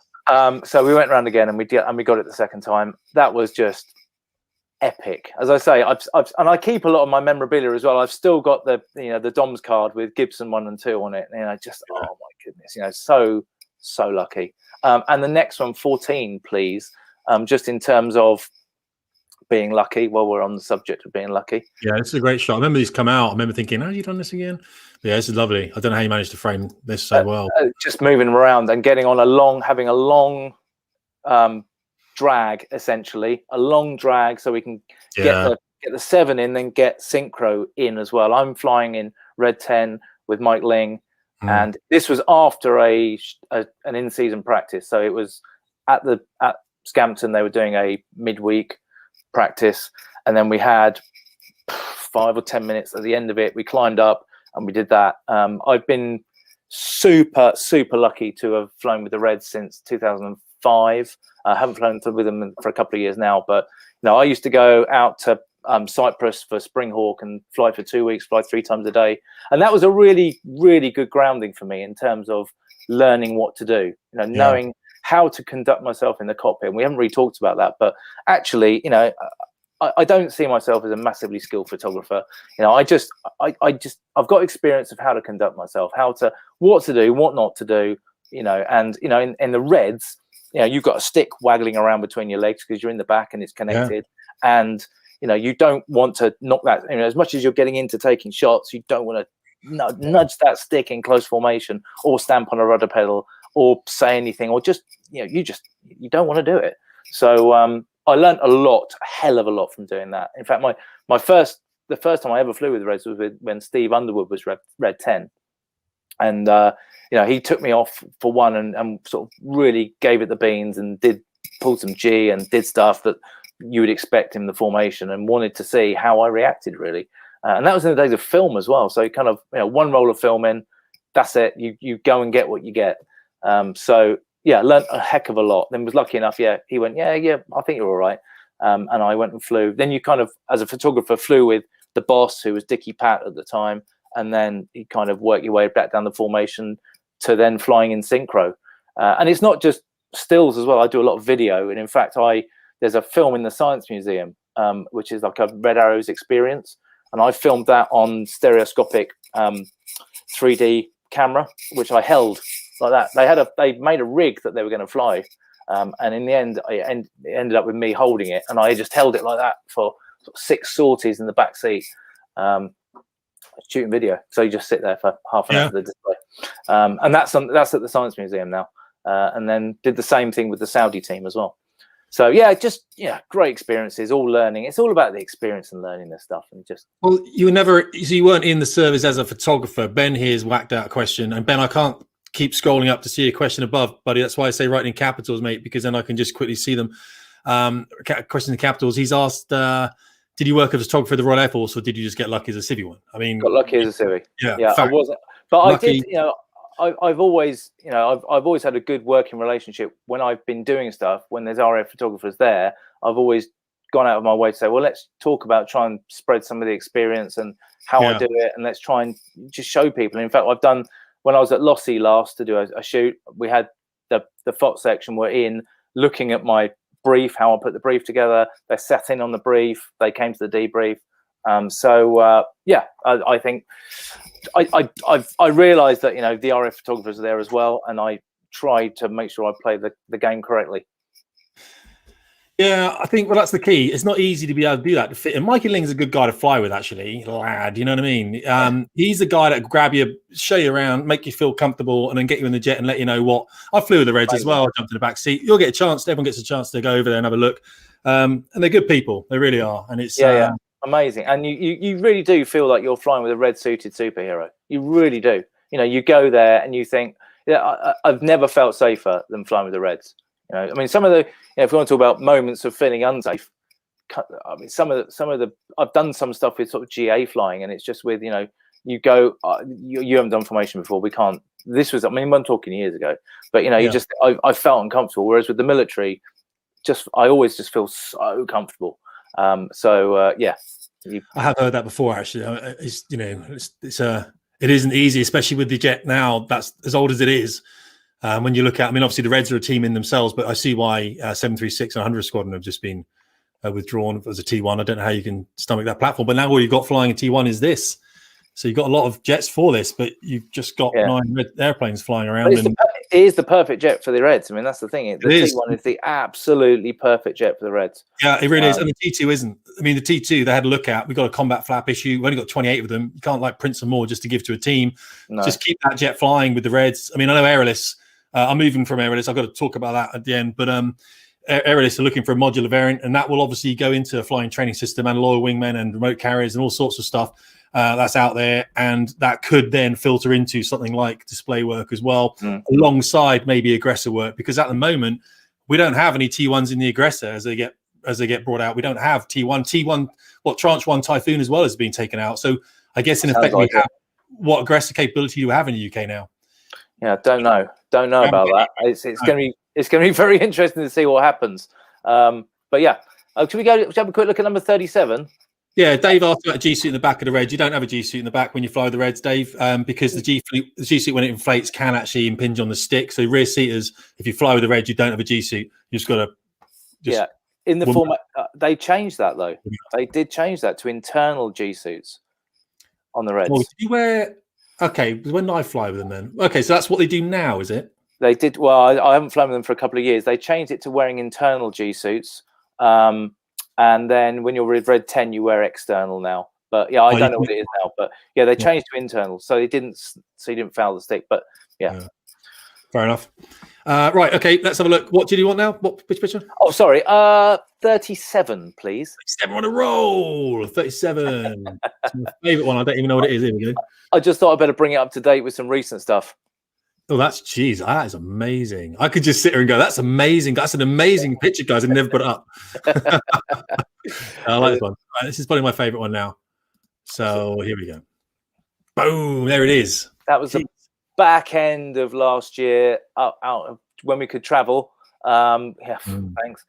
So we went around again, and we got it the second time. That was just epic. As I say, and I keep a lot of my memorabilia as well. I've still got the the Doms card with Gibson 1 and 2 on it. Oh my goodness, so lucky. And the next one, 14, please. Just in terms of being lucky, while we're on the subject of being lucky. Yeah, this is a great shot. I remember these come out. I remember thinking, "How have you done this again?" But yeah, this is lovely. I don't know how you managed to frame this so well. Just moving around and getting on having a long drag, essentially a long drag, so we can get the 7 in, then get synchro in as well. I'm flying in Red 10 with Mike Ling, and this was after an in-season practice. So it was at Scampton. They were doing a midweek practice, and then we had 5 or 10 minutes at the end of it. We climbed up and we did that. I've been super lucky to have flown with the Reds since 2005. I haven't flown with them for a couple of years now, but I used to go out to Cyprus for Springhawk and fly for 2 weeks, fly 3 times a day, and that was a really good grounding for me in terms of learning what to do, knowing how to conduct myself in the cockpit. And we haven't really talked about that, but actually, I don't see myself as a massively skilled photographer. I've got experience of how to conduct myself, what to do, what not to do, and in the Reds, you've got a stick waggling around between your legs because you're in the back and it's connected, and you don't want to knock that. As much as you're getting into taking shots, you don't want to nudge that stick in close formation or stamp on a rudder pedal or say anything, or just you don't want to do it. So I learned a hell of a lot from doing that. In fact, the first time I ever flew with the Reds was when Steve Underwood was Red 10, and he took me off for one and sort of really gave it the beans and pulled some G and did stuff that you would expect in the formation, and wanted to see how I reacted, really. And that was in the days of film as well. So kind of one roll of film in, that's it. You go and get what you get. So yeah, learned a heck of a lot. Then was lucky enough. Yeah, he went, yeah, I think you're all right. And I went and flew. Then you kind of, as a photographer, flew with the boss, who was Dickie Pat at the time, and then you kind of work your way back down the formation to then flying in synchro. And it's not just stills as well. I do a lot of video, and in fact, there's a film in the Science Museum, which is like a Red Arrows experience, and I filmed that on stereoscopic 3D camera, which I held like that. They made a rig that they were going to fly, and in the end, it ended up with me holding it, and I just held it like that for sort of 6 sorties in the back seat, shooting video. So you just sit there for half an hour for the display, and that's at the Science Museum now, and then did the same thing with the Saudi team as well. So great experiences, all learning. It's all about the experience and learning this stuff, and just. Well, you weren't in the service as a photographer. Ben here's whacked out a question, and Ben, I can't keep scrolling up to see a question above, buddy. That's why I say write in capitals, mate, because then I can just quickly see them. Question in capitals. He's asked, did you work as a photographer at the Royal Air Force, or did you just get lucky as a civvy one? I mean, got lucky as a civvy. Yeah, I wasn't, but lucky. I did. I've always had a good working relationship when I've been doing stuff. When there's RAF photographers there, I've always gone out of my way to say, well, let's talk about, try and spread some of the experience and how I do it, and let's try and just show people. And in fact, I've done, when I was at Lossy last to do a shoot, we had the FOT section were in looking at my brief, how I put the brief together. They sat in on the brief. They came to the debrief. I think I realised that the RF photographers are there as well, and I tried to make sure I played the game correctly. Yeah, I think that's the key. It's not easy to be able to do that to fit. And Mikey Ling's a good guy to fly with, actually, lad. You know what I mean? He's the guy that will grab you, show you around, make you feel comfortable, and then get you in the jet and let you know what. I flew with the Reds as well. I jumped in the back seat. You'll get a chance. Everyone gets a chance to go over there and have a look. And they're good people. They really are. And it's amazing. And you really do feel like you're flying with a red suited superhero. You really do. You go there and you think, I've never felt safer than flying with the Reds. You know, I mean, some of the, you know, if we want to talk about moments of feeling unsafe, I mean, some of the I've done some stuff with sort of GA flying, and it's just with, you know, you go, you haven't done formation before. We can't. This was, I mean, I'm talking years ago, but you know, you just, I felt uncomfortable. Whereas with the military, I always just feel so comfortable. Yeah. I have heard that before, actually. It's, you know, it isn't easy, especially with the jet now. That's as old as it is. When you look at, I mean, obviously the Reds are a team in themselves, but I see why 736 and 100 Squadron have just been withdrawn as a T1. I don't know how you can stomach that platform, but now all you've got flying a T1 is this. So you've got a lot of jets for this, but you've just got 9 red airplanes flying around. It is the perfect jet for the Reds. I mean, that's the thing. The T1 is the absolutely perfect jet for the Reds. Yeah, it really is. And the T2 isn't. I mean, the T2, they had a look at. We've got a combat flap issue. We've only got 28 of them. You can't like print some more just to give to a team. No. Just keep that jet flying with the Reds. I mean, I know Aeroless. I'm moving from Aeroless. I've got to talk about that at the end. But Aeroless are looking for a modular variant, and that will obviously go into a flying training system and loyal wingmen and remote carriers and all sorts of stuff. That's out there, and that could then filter into something like display work as well, alongside maybe aggressor work. Because at the moment, we don't have any T1s in the aggressor as they get brought out. We don't have T1. What Tranche 1 Typhoon as well is being taken out. So I guess in effect, we have what aggressor capability do we have in the UK now? Yeah, don't know about that. It's going to be very interesting to see what happens. But yeah, should we have a quick look at number 37? Yeah, Dave asked about a G suit in the back of the Reds. You don't have a G suit in the back when you fly the Reds, Dave, because the G suit when it inflates can actually impinge on the stick. So rear seaters, if you fly with the Reds, you don't have a G suit. You just got to. In the format, they changed that though. They did change that to internal G suits on the Reds. Well, did you wear? Okay, when did I fly with them then? Okay, so that's what they do now, is it? They did. Well, I haven't flown with them for a couple of years. They changed it to wearing internal G suits. And then when you're with Red 10, you wear external now. But yeah, I don't know what it is now. But yeah, they changed to internal, so you didn't foul the stick. But yeah. Fair enough. Right, okay, let's have a look. What do you want now? Which picture? Oh, sorry. 37, please. 37 on a roll. 37. It's my favourite one. I don't even know what it is. Here we go. I just thought I'd better bring it up to date with some recent stuff. Oh, that is amazing. I could just sit here and go, that's amazing. That's an amazing picture, guys. I never put it up. I like this one. This is probably my favorite one now. So here we go. Boom. There it is. That was the back end of last year, out of when we could travel. Thanks.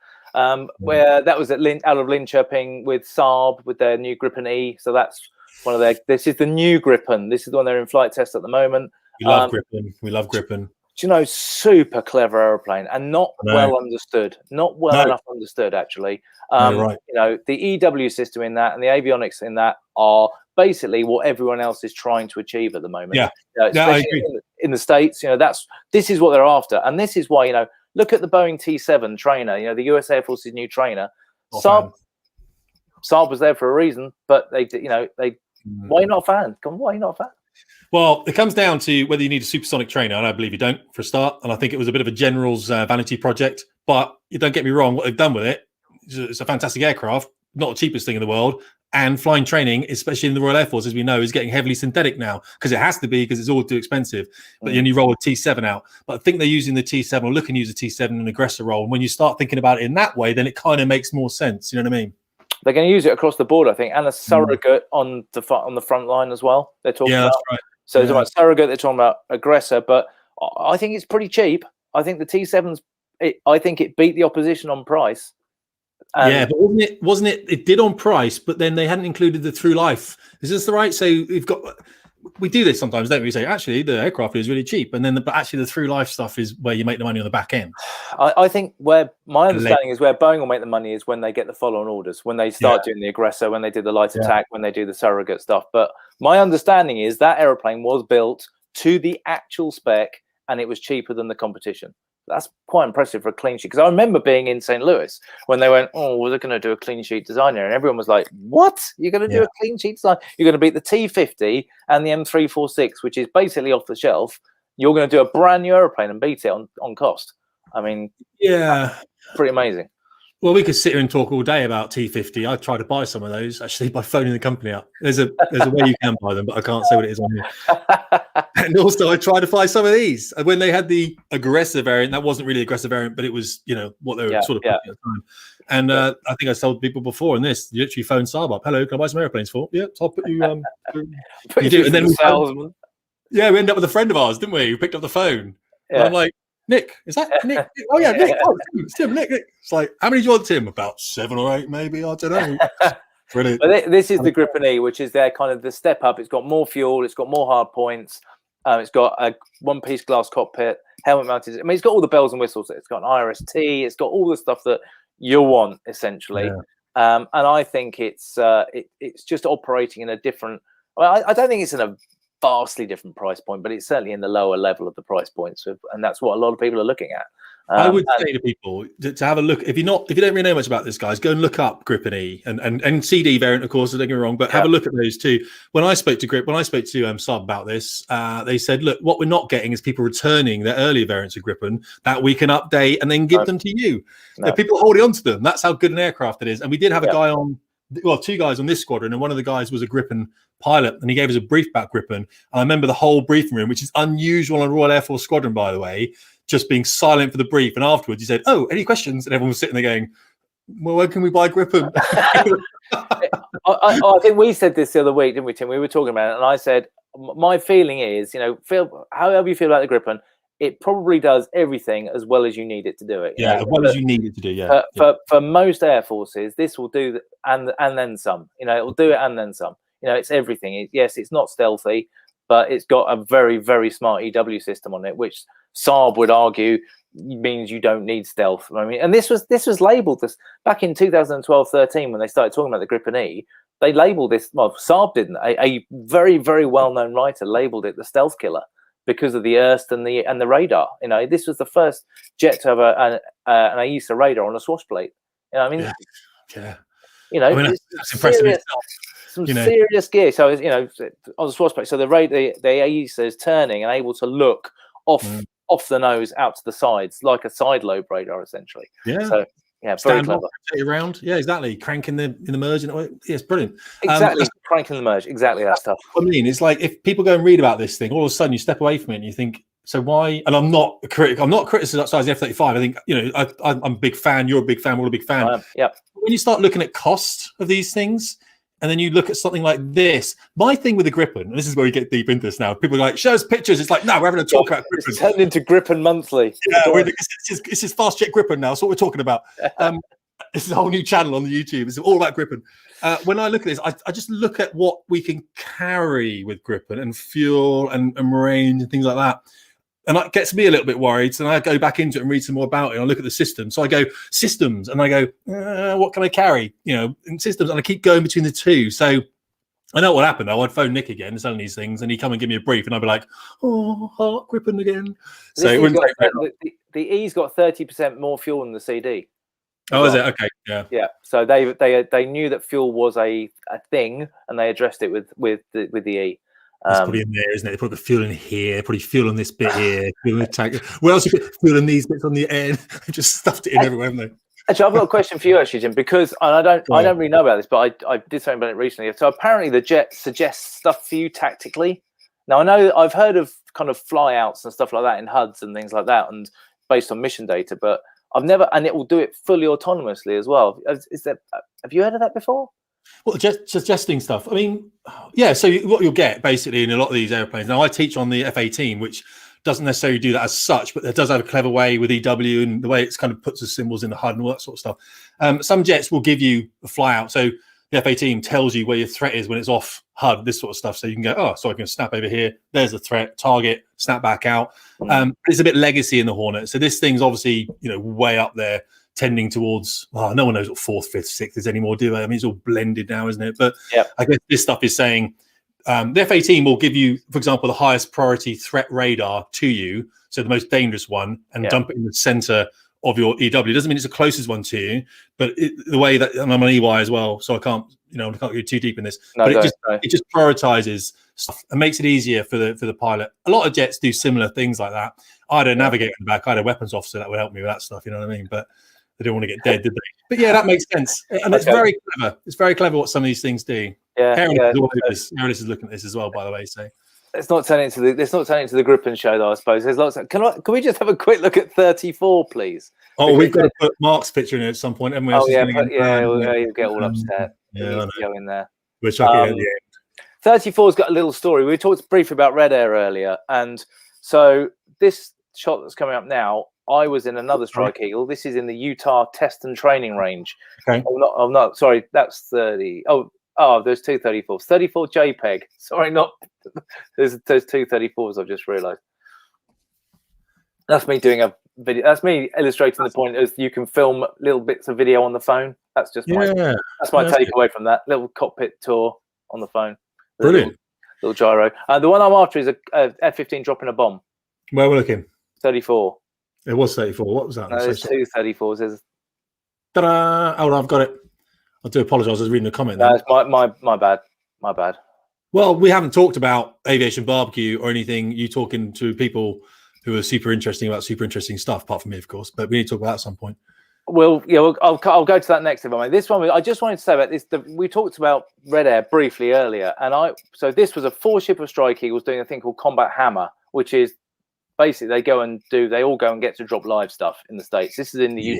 Where that was out of Linköping with Saab with their new Gripen E. So that's one of this is the new Gripen. This is the one they're in flight test at the moment. We love Gripen. We love Gripen. Do you know, super clever aeroplane and not well understood. Not well enough understood, actually. Right. You know, the EW system in that and the avionics in that are basically what everyone else is trying to achieve at the moment. Yeah. Especially in the States, you know, this is what they're after. And this is why, you know, look at the Boeing T7 trainer, you know, the US Air Force's new trainer. Saab was there for a reason, but why not a fan? Come on, why not a fan? Well, it comes down to whether you need a supersonic trainer, and I believe you don't for a start. And I think it was a bit of a general's vanity project. But you don't get me wrong, what they've done with it, it's a fantastic aircraft, not the cheapest thing in the world. And flying training, especially in the Royal Air Force, as we know, is getting heavily synthetic now because it has to be because it's all too expensive. But then you roll a T7 out. But I think they're using the T7 or looking to use a T7 in an aggressor role. And when you start thinking about it in that way, then it kind of makes more sense. You know what I mean? They're going to use it across the board, I think, and a surrogate on the front line as well. They're talking about. That's right. So they're talking about surrogate, they're talking about aggressor, but I think it's pretty cheap. I think the T7's, I think it beat the opposition on price. Yeah, but wasn't it? It did on price, but then they hadn't included the through life. Is this the right? So we do this sometimes, don't we? We say actually the aircraft is really cheap, and then but actually the through life stuff is where you make the money on the back end. I think where my understanding is where Boeing will make the money is when they get the follow-on orders, when they start doing the aggressor, when they do the light attack, when they do the surrogate stuff. But my understanding is that aeroplane was built to the actual spec, and it was cheaper than the competition. That's quite impressive for a clean sheet. Because I remember being in St. Louis when they went, oh, well, they're going to do a clean sheet design here. And everyone was like, what? You're going to do a clean sheet design? You're going to beat the T50 and the M346, which is basically off the shelf. You're going to do a brand new aeroplane and beat it on cost. I mean, yeah, pretty amazing. Well, we could sit here and talk all day about T50. I tried to buy some of those actually by phoning the company up. There's a way you can buy them, but I can't say what it is on here. And also, I tried to buy some of these when they had the aggressive variant. That wasn't really aggressive variant, but it was, you know, what they were sort of putting at the time. And I think I told people before in this, you literally phone Saab up. Hello, can I buy some airplanes for? Yeah, so I'll put you. You do, and then we ended up with a friend of ours, didn't we? Who picked up the phone. Yeah. And I'm like, Nick, is that Nick? Oh yeah, Nick. Oh, it's Tim. Nick. It's like, how many do you want, Tim? About 7 or 8, maybe. I don't know. Brilliant. But this is the Gripen E, which is their kind of the step up. It's got more fuel. It's got more hard points. It's got a one-piece glass cockpit, helmet mounted. I mean, it's got all the bells and whistles. It's got an IRST. It's got all the stuff that you want, essentially. Yeah. And I think it's just operating in a different. I don't think it's in a vastly different price point, but it's certainly in the lower level of the price points, and that's what a lot of people are looking at. I would say to people to have a look. If you don't really know much about this, guys, go and look up Gripen E and CD variant, of course. Don't get me wrong, but have a look at those too. When I spoke to Saab about this, they said, look, what we're not getting is people returning their earlier variants of Gripen that we can update and then give them to you. No. People are holding on to them. That's how good an aircraft it is. And we did have a guy on. Well, 2 guys on this squadron, and one of the guys was a Gripen pilot, and he gave us a brief about Gripen. And I remember the whole briefing room, which is unusual on a Royal Air Force squadron, by the way, just being silent for the brief. And afterwards, he said, "Oh, any questions?" And everyone was sitting there going, "Well, when can we buy Gripen?" I think we said this the other week, didn't we, Tim? We were talking about it, and I said, my feeling is, you know, however you feel about the Gripen, it probably does everything as well as you need it to do it. Yeah, as well as you need it to do. Yeah. For most air forces, this will do and then some. You know, it will do it and then some. You know, it's everything. Yes, it's not stealthy, but it's got a very, very smart EW system on it, which Saab would argue means you don't need stealth. I mean, and this was labelled this back in 2012-13 when they started talking about the Gripen E. They labelled this. Well, Saab didn't. A very, very well-known writer labelled it the stealth killer, because of the IRST and the radar. You know, this was the first jet to have an AESA radar on a swash plate. You know, I mean, you know, I mean, that's impressive. Some serious gear. So, you know, on the swash plate, so the AESA is turning and able to look off the nose out to the sides, like a side lobe radar, essentially. Yeah. So, yeah, very clever. Around. Yeah, exactly. Cranking in the merge. Yeah, it's brilliant. Exactly. Cranking the merge. Exactly that stuff. I mean, it's like if people go and read about this thing, all of a sudden you step away from it and you think, so why? And I'm not a critic. I'm not criticizing the F-35. I think, you know, I'm a big fan. You're a big fan. We're a big fan. Yeah. When you start looking at cost of these things, and then you look at something like this. My thing with the Gripen, and this is where we get deep into this now. People are like, show us pictures. It's like, no, we're having a talk about Gripen. It's turned into Gripen Monthly. Yeah, it's his fast jet Gripen now. That's what we're talking about. This is a whole new channel on the YouTube. It's all about Gripen. When I look at this, I just look at what we can carry with Gripen and fuel and range and things like that. And that gets me a little bit worried. So I go back into it and read some more about it. And I look at the system. So I go systems and I go, what can I carry? You know, in systems. And I keep going between the two. So I know what happened though. I'd phone Nick again selling these things and he'd come and give me a brief and I'd be like, oh, heart Gripen again. So it wouldn't take very long. The E's got 30% more fuel than the CD. Oh, is it? Okay. Yeah. Yeah. So they knew that fuel was a thing and they addressed it with the E. It's probably in there, isn't it? They put the fuel in here, probably fuel on this bit here, fuel in the tank. Where else you put fuel in these bits on the end? Just stuffed it in everywhere, haven't they? Actually, I've got a question for you, actually, Jim, because I don't really know about this, but I did something about it recently. So apparently the jet suggests stuff for you tactically. Now I know I've heard of kind of flyouts and stuff like that in HUDs and things like that, and based on mission data, but I've never, and it will do it fully autonomously as well. Have you heard of that before? Well, just suggesting stuff. I mean, yeah. So what you'll get basically in a lot of these airplanes. Now, I teach on the F-18, which doesn't necessarily do that as such, but it does have a clever way with EW and the way it's kind of puts the symbols in the HUD and all that sort of stuff. Some jets will give you a flyout. So the F-18 tells you where your threat is when it's off HUD, this sort of stuff. So you can go, oh, so I can snap over here. There's the threat, target, snap back out. It's a bit legacy in the Hornet. So this thing's obviously, you know, way up there, tending towards, no one knows what 4th, 5th, 6th is anymore, do they? I mean, it's all blended now, isn't it? But I guess this stuff is saying the F-18 will give you, for example, the highest priority threat radar to you, so the most dangerous one, and dump it in the center of your EW. It doesn't mean it's the closest one to you, but the way that, and I'm an EY as well, so I can't go too deep in this. But it just prioritizes stuff and makes it easier for the pilot. A lot of jets do similar things like that. I had a navigator in the back, I had a weapons officer that would help me with that stuff, you know what I mean? But They didn't want to get dead, did they? But yeah, that makes sense. And it's very clever. It's very clever what some of these things do. Yeah. Aerolis is looking at this as well, by the way. So it's not turning into the Gripen show, though. I suppose there's lots. Can we just have a quick look at 34, please? Oh, because we've got to put Mark's picture in it at some point, haven't we? Oh yeah, you'll get all upset. Yeah, you need to go in there. We're chucking it at the end. 34's got a little story. We talked briefly about Red Air earlier, and so this shot that's coming up now, I was in another Strike Eagle. This is in the Utah Test and Training Range. Okay. I'm not. Sorry, that's 30. Oh, there's two 34s. 34 JPEG. Sorry, not. There's two 34s. I've just realised. That's me doing a video. That's me illustrating the point as you can film little bits of video on the phone. That's just my takeaway from that little cockpit tour on the phone. Brilliant. Little gyro. The one I'm after is a F-15 dropping a bomb. Where we're looking? 34. It was 34. What was that? No, there's two 34s. There's... Ta-da! Oh, I've got it. I do apologise. I was reading a comment there. No, it's my bad. My bad. Well, we haven't talked about aviation barbecue or anything. You talking to people who are super interesting about super interesting stuff, apart from me, of course. But we need to talk about that at some point. Well, yeah, I'll go to that next. If I may. This one, I just wanted to say about this. We talked about Red Air briefly earlier, and so this was a 4-ship of Strike Eagles doing a thing called Combat Hammer, which is basically they all go and get to drop live stuff in the States. This is in the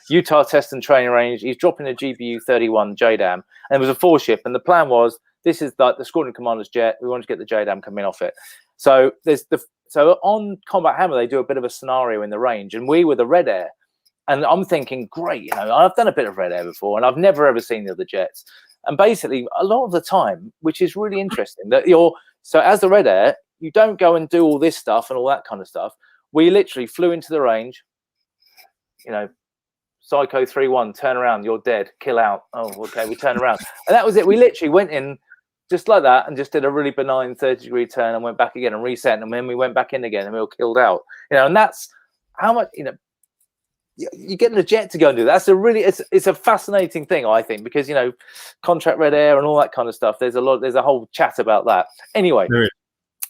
Utah Test and Training Range. He's dropping a GBU-31 JDAM, and it was a 4-ship, and the plan was this is like the squadron commander's jet. We want to get the JDAM coming off it. So so on Combat Hammer they do a bit of a scenario in the range, and we were the Red Air. And I'm thinking, great, I've done a bit of Red Air before, and I've never ever seen the other jets. And basically, a lot of the time, which is really interesting, so as the Red Air, you don't go and do all this stuff and all that kind of stuff. We literally flew into the range, Psycho 3-1, turn around, you're dead, kill out. Oh, okay, we turn around. And that was it. We literally went in just like that and just did a really benign 30-degree turn and went back again and reset. And then we went back in again and we were killed out. And that's how much, you're getting a jet to go and do that. That's it's a fascinating thing, I think, because contract Red Air and all that kind of stuff. There's a whole chat about that. Anyway,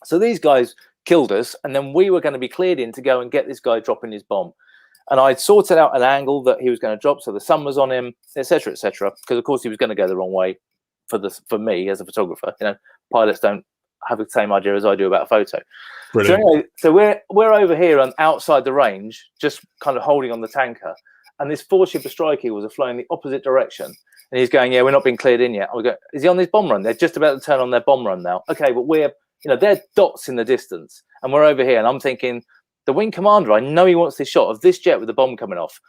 so these guys killed us, and then we were going to be cleared in to go and get this guy dropping his bomb. And I'd sorted out an angle that he was going to drop, so the sun was on him, etc., etc. Because of course he was going to go the wrong way for me as a photographer. Pilots don't have the same idea as I do about a photo. Brilliant. So anyway, so we're over here on outside the range, just kind of holding on the tanker, and this 4-ship of Strike Eagles are flying the opposite direction. And he's going, yeah, we're not being cleared in yet. I go, is he on this bomb run? They're just about to turn on their bomb run now. Okay, but we're, they're dots in the distance, and we're over here, and I'm thinking, the wing commander, I know he wants this shot of this jet with the bomb coming off.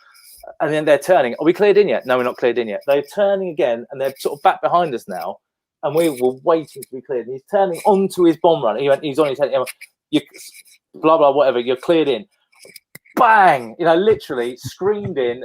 And then they're turning. Are we cleared in yet? No, we're not cleared in yet. They're turning again, and they're sort of back behind us now. And we were waiting to be cleared. And he's turning onto his bomb run. He's on his head. You blah blah whatever. You're cleared in. Bang! Literally screamed in.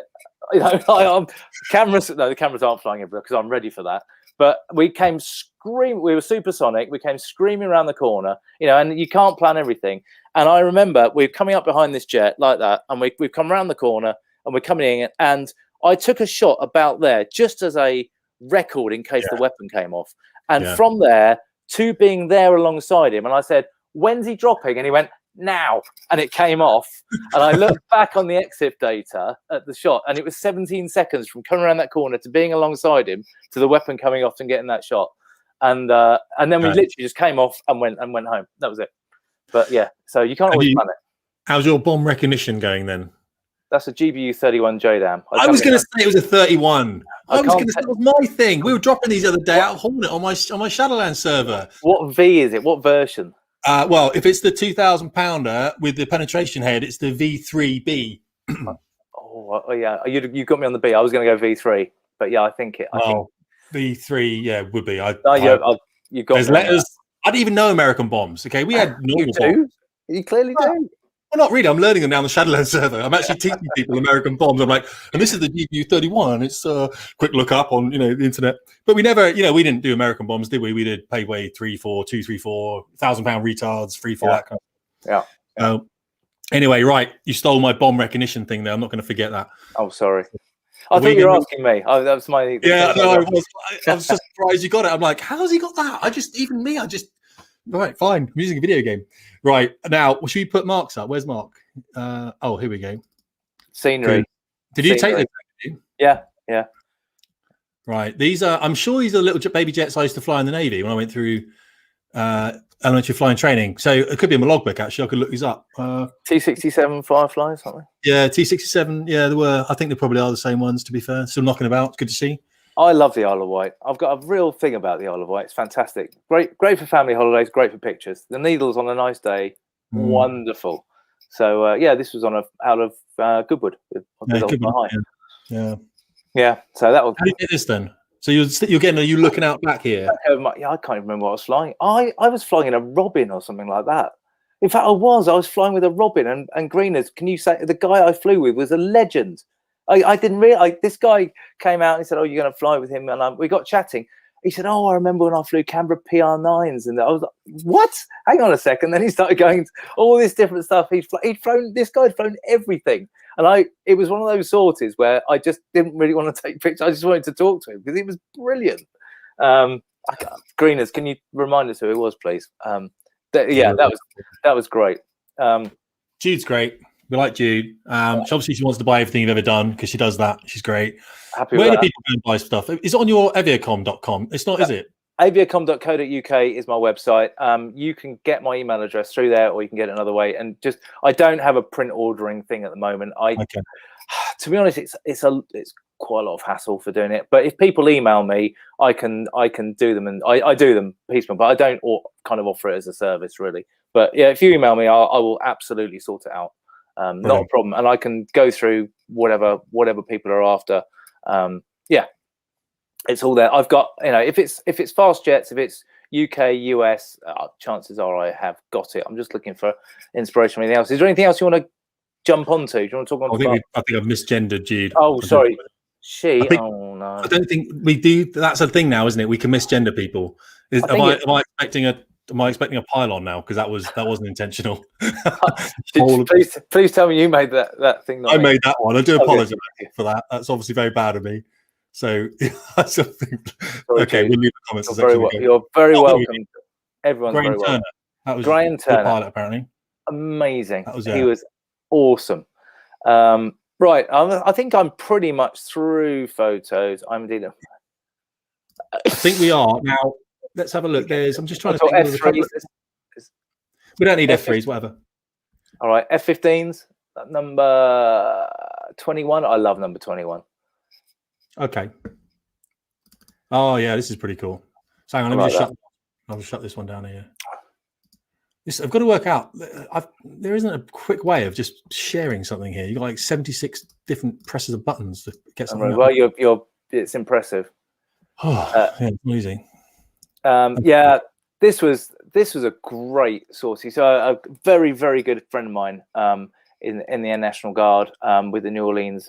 Cameras. No, the cameras aren't flying everywhere because I'm ready for that. But we came screaming. We were supersonic. We came screaming around the corner. And you can't plan everything. And I remember we're coming up behind this jet like that, and we've come around the corner and we're coming in. And I took a shot about there just as a record in case the weapon came off. And from there to being there alongside him, and I said, when's he dropping? And he went, now. And it came off. And I looked back on the exif data at the shot, and it was 17 seconds from coming around that corner to being alongside him to the weapon coming off and getting that shot. And then we literally just came off and went home. That was it. But yeah, so you can't always plan it. How's your bomb recognition going then? That's a GBU-31 JDAM. I was going to say it was a 31. I was going to say it was my thing. We were dropping these the other day out of Hornet on my Shadowland server. What V is it? What version? Well, if it's the 2,000 pounder with the penetration head, it's the V3B. Oh yeah, you got me on the B. I was going to go V3, but yeah, I think V3, yeah, would be. You got there's letters. I didn't even know American bombs. Okay, we had normal bombs. You clearly do. Well, not really. I'm learning them now on the Shadowland server. I'm actually teaching people American bombs. I'm like, and this is the GBU-31. It's a quick look up on the internet. But we never, we didn't do American bombs, did we? We did Payway 3-4, 2-3-4, 1,000-pound retards, 3-4, that kind of. Yeah. Anyway, right. You stole my bomb recognition thing there. I'm not going to forget that. Oh, sorry. I thought you were asking me. That was my. Yeah, no, I was just surprised you got it. I'm like, how's he got that? Right, fine. I'm using a video game. Right, now, should we put Mark's up? Where's Mark? Here we go. Scenery. Did you take scenery. them? Yeah. Right. These are. I'm sure these are little baby jets I used to fly in the Navy when I went through elementary flying training. So it could be in my logbook. Actually, I could look these up. T-67 Firefly, something. Yeah, T-67. Yeah, there were. I think they probably are the same ones. To be fair, still knocking about. It's good to see. I love the Isle of Wight. I've got a real thing about the Isle of Wight. It's fantastic. Great for family holidays. Great for pictures. The Needles on a nice day, wonderful. So this was out of Goodwood. Yeah. So that was. How do you get this then? So are you looking out back here? I can't even remember what I was flying. I was flying in a Robin or something like that. In fact, I was flying with a Robin and Greeners. Can you say the guy I flew with was a legend? I didn't realize. This guy came out and he said, "Oh, you're going to fly with him," and we got chatting. He said, "Oh, I remember when I flew Canberra PR9s," and I was like, "What? Hang on a second." Then he started going all this different stuff. He'd flown. This guy had flown everything, and it was one of those sorties where I just didn't really want to take pictures. I just wanted to talk to him because he was brilliant. Greeners, can you remind us who it was, please? That was great. Jude's great. We like Jude. Obviously, she wants to buy everything you've ever done because she does that. She's great. Where do people go and buy stuff? Is it on your aviacom.com? It's not, is it? Aviacom.co.uk is my website. You can get my email address through there, or you can get it another way. And I don't have a print ordering thing at the moment. To be honest, it's quite a lot of hassle for doing it. But if people email me, I can do them, and I do them piecemeal. But I don't kind of offer it as a service really. But yeah, if you email me, I will absolutely sort it out. Not a problem, and I can go through whatever people are after. It's all there. I've got, if it's fast jets, if it's UK, US, chances are I have got it. I'm just looking for inspiration from anything else. Is there anything else you want to jump onto? Do you want to talk about? I think I've misgendered Jude. Oh, sorry. Oh no. I don't think we do. That's a thing now, isn't it? We can misgender people. Am I expecting a pylon now? Because that wasn't intentional. Please tell me you made that thing. I made that one. I do apologize for that. That's obviously very bad of me. So that's something. Okay, we'll leave the comments. You're very welcome. Everyone's Graham very welcome. Turner. That was Graham Turner, pilot, apparently. Amazing. He was awesome. Right, I think I'm pretty much through photos. I think we are now. Let's have a look. I'm just trying to think. F3s. We don't need F3s, whatever. All right, F15s, number 21. I love number 21. Okay. Oh yeah, this is pretty cool. So hang on, I'll just shut this one down here. I've got to work out. There isn't a quick way of just sharing something here. You've got like 76 different presses of buttons to get something. Well, it's impressive. Yeah, it's easy. This was a great sortie. So a very, very good friend of mine in the Air National Guard with the New Orleans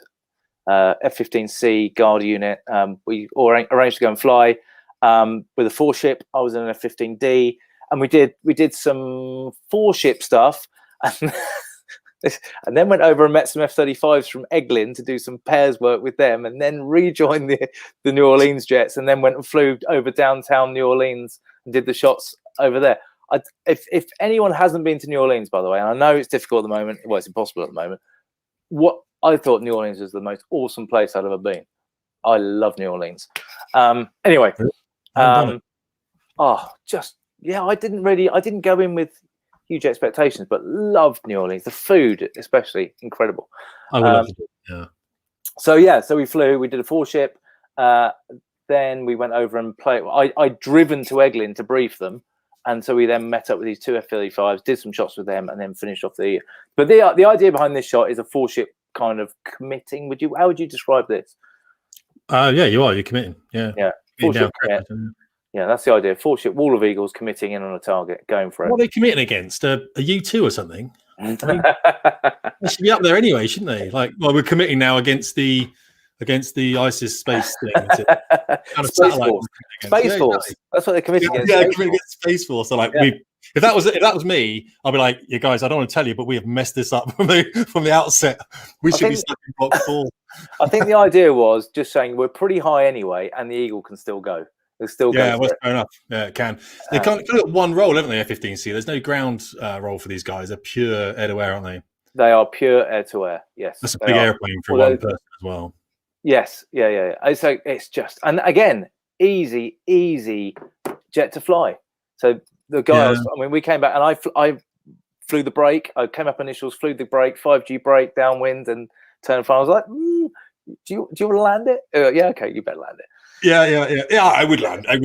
F-15C Guard unit. We arranged to go and fly with a 4-ship. I was in an F-15D, and we did some 4-ship stuff, and then went over and met some F-35s from Eglin to do some pairs work with them, and then rejoined the New Orleans jets, and then went and flew over downtown New Orleans and did the shots over there. If anyone hasn't been to New Orleans, by the way, and I know it's difficult at the moment, well, it's impossible at the moment, what I thought New Orleans was the most awesome place I'd ever been. I love New Orleans. Anyway, I didn't go in with huge expectations, but loved New Orleans. The food, especially, incredible. I would love to do it, yeah. So we flew. We did a 4-ship. Then we went over and played. I'd driven to Eglin to brief them, and so we then met up with these 2 F-35s, did some shots with them, and then finished off the. But the idea behind this shot is a 4-ship kind of committing. How would you describe this? Yeah, you are. You're committing. Yeah. Yeah. 4-ship commit. Yeah, that's the idea. 4-ship wall of Eagles committing in on a target, going for it. What are they committing against? A U-2 or something? I mean, they should be up there anyway, shouldn't they? Like, well, we're committing now against the ISIS space thing. Space Force. Space Force. That's what they're committing against. Yeah, committing against Space Force. So, like, if that was me, I'd be like, "You guys, I don't want to tell you, but we have messed this up from the outset. We should be stuck in block 4." I think the idea was just saying we're pretty high anyway, and the Eagle can still go. Yeah, well, fair enough. Yeah, it can. They can't do one roll, haven't they? F-15C. There's no ground roll for these guys. They're pure air to air, aren't they? They are pure air to air. Yes, that's a big airplane for one person as well. Yes, yeah. So it's just, and again, easy jet to fly. So the guys, I mean, we came back and I flew the brake. I came up initials, flew the brake, 5G brake, downwind, and turned front. I was like, do you want to land it? Yeah, okay, you better land it. Yeah. I would land. I've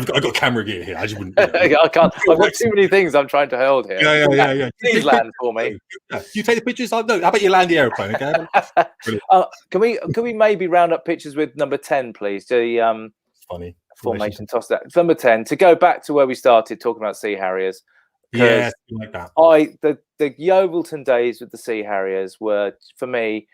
got camera gear here. I just wouldn't. I can't. I've got too many things I'm trying to hold here. Yeah. Please land for me. You take the pictures. No, how about you land the airplane? Okay. Can we maybe round up pictures with number 10, please? The funny formation toss that. Number 10, to go back to where we started talking about Sea Harriers. Yeah, like that. The Yeovilton days with the Sea Harriers were, for me,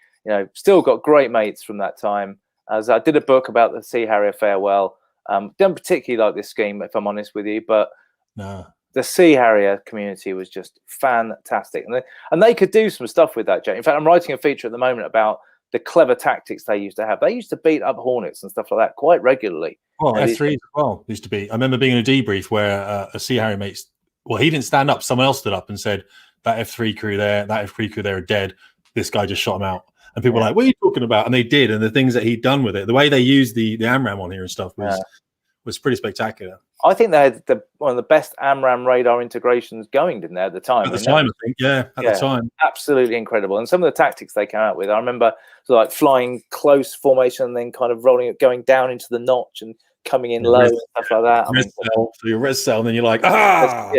still got great mates from that time. As I did a book about the Sea Harrier farewell. Don't particularly like this scheme, if I'm honest with you, but the Sea Harrier community was just fantastic, and they could do some stuff with that jet. In fact, I'm writing a feature at the moment about the clever tactics they used to have. They used to beat up Hornets and stuff like that quite regularly. Well, F3 as well used to be. I remember being in a debrief where a Sea Harrier mate, well, he didn't stand up. Someone else stood up and said, that F3 crew there are dead. This guy just shot them out. And people were like, what are you talking about? And they did. And the things that he'd done with it, the way they used the AMRAAM on here and stuff was pretty spectacular. I think they had one of the best AMRAAM radar integrations going, didn't they, at the time? At the time. Absolutely incredible. And some of the tactics they came out with, I remember like flying close formation and then kind of rolling it, going down into the notch and coming in low and stuff like that. So your res cell, and then you're like, because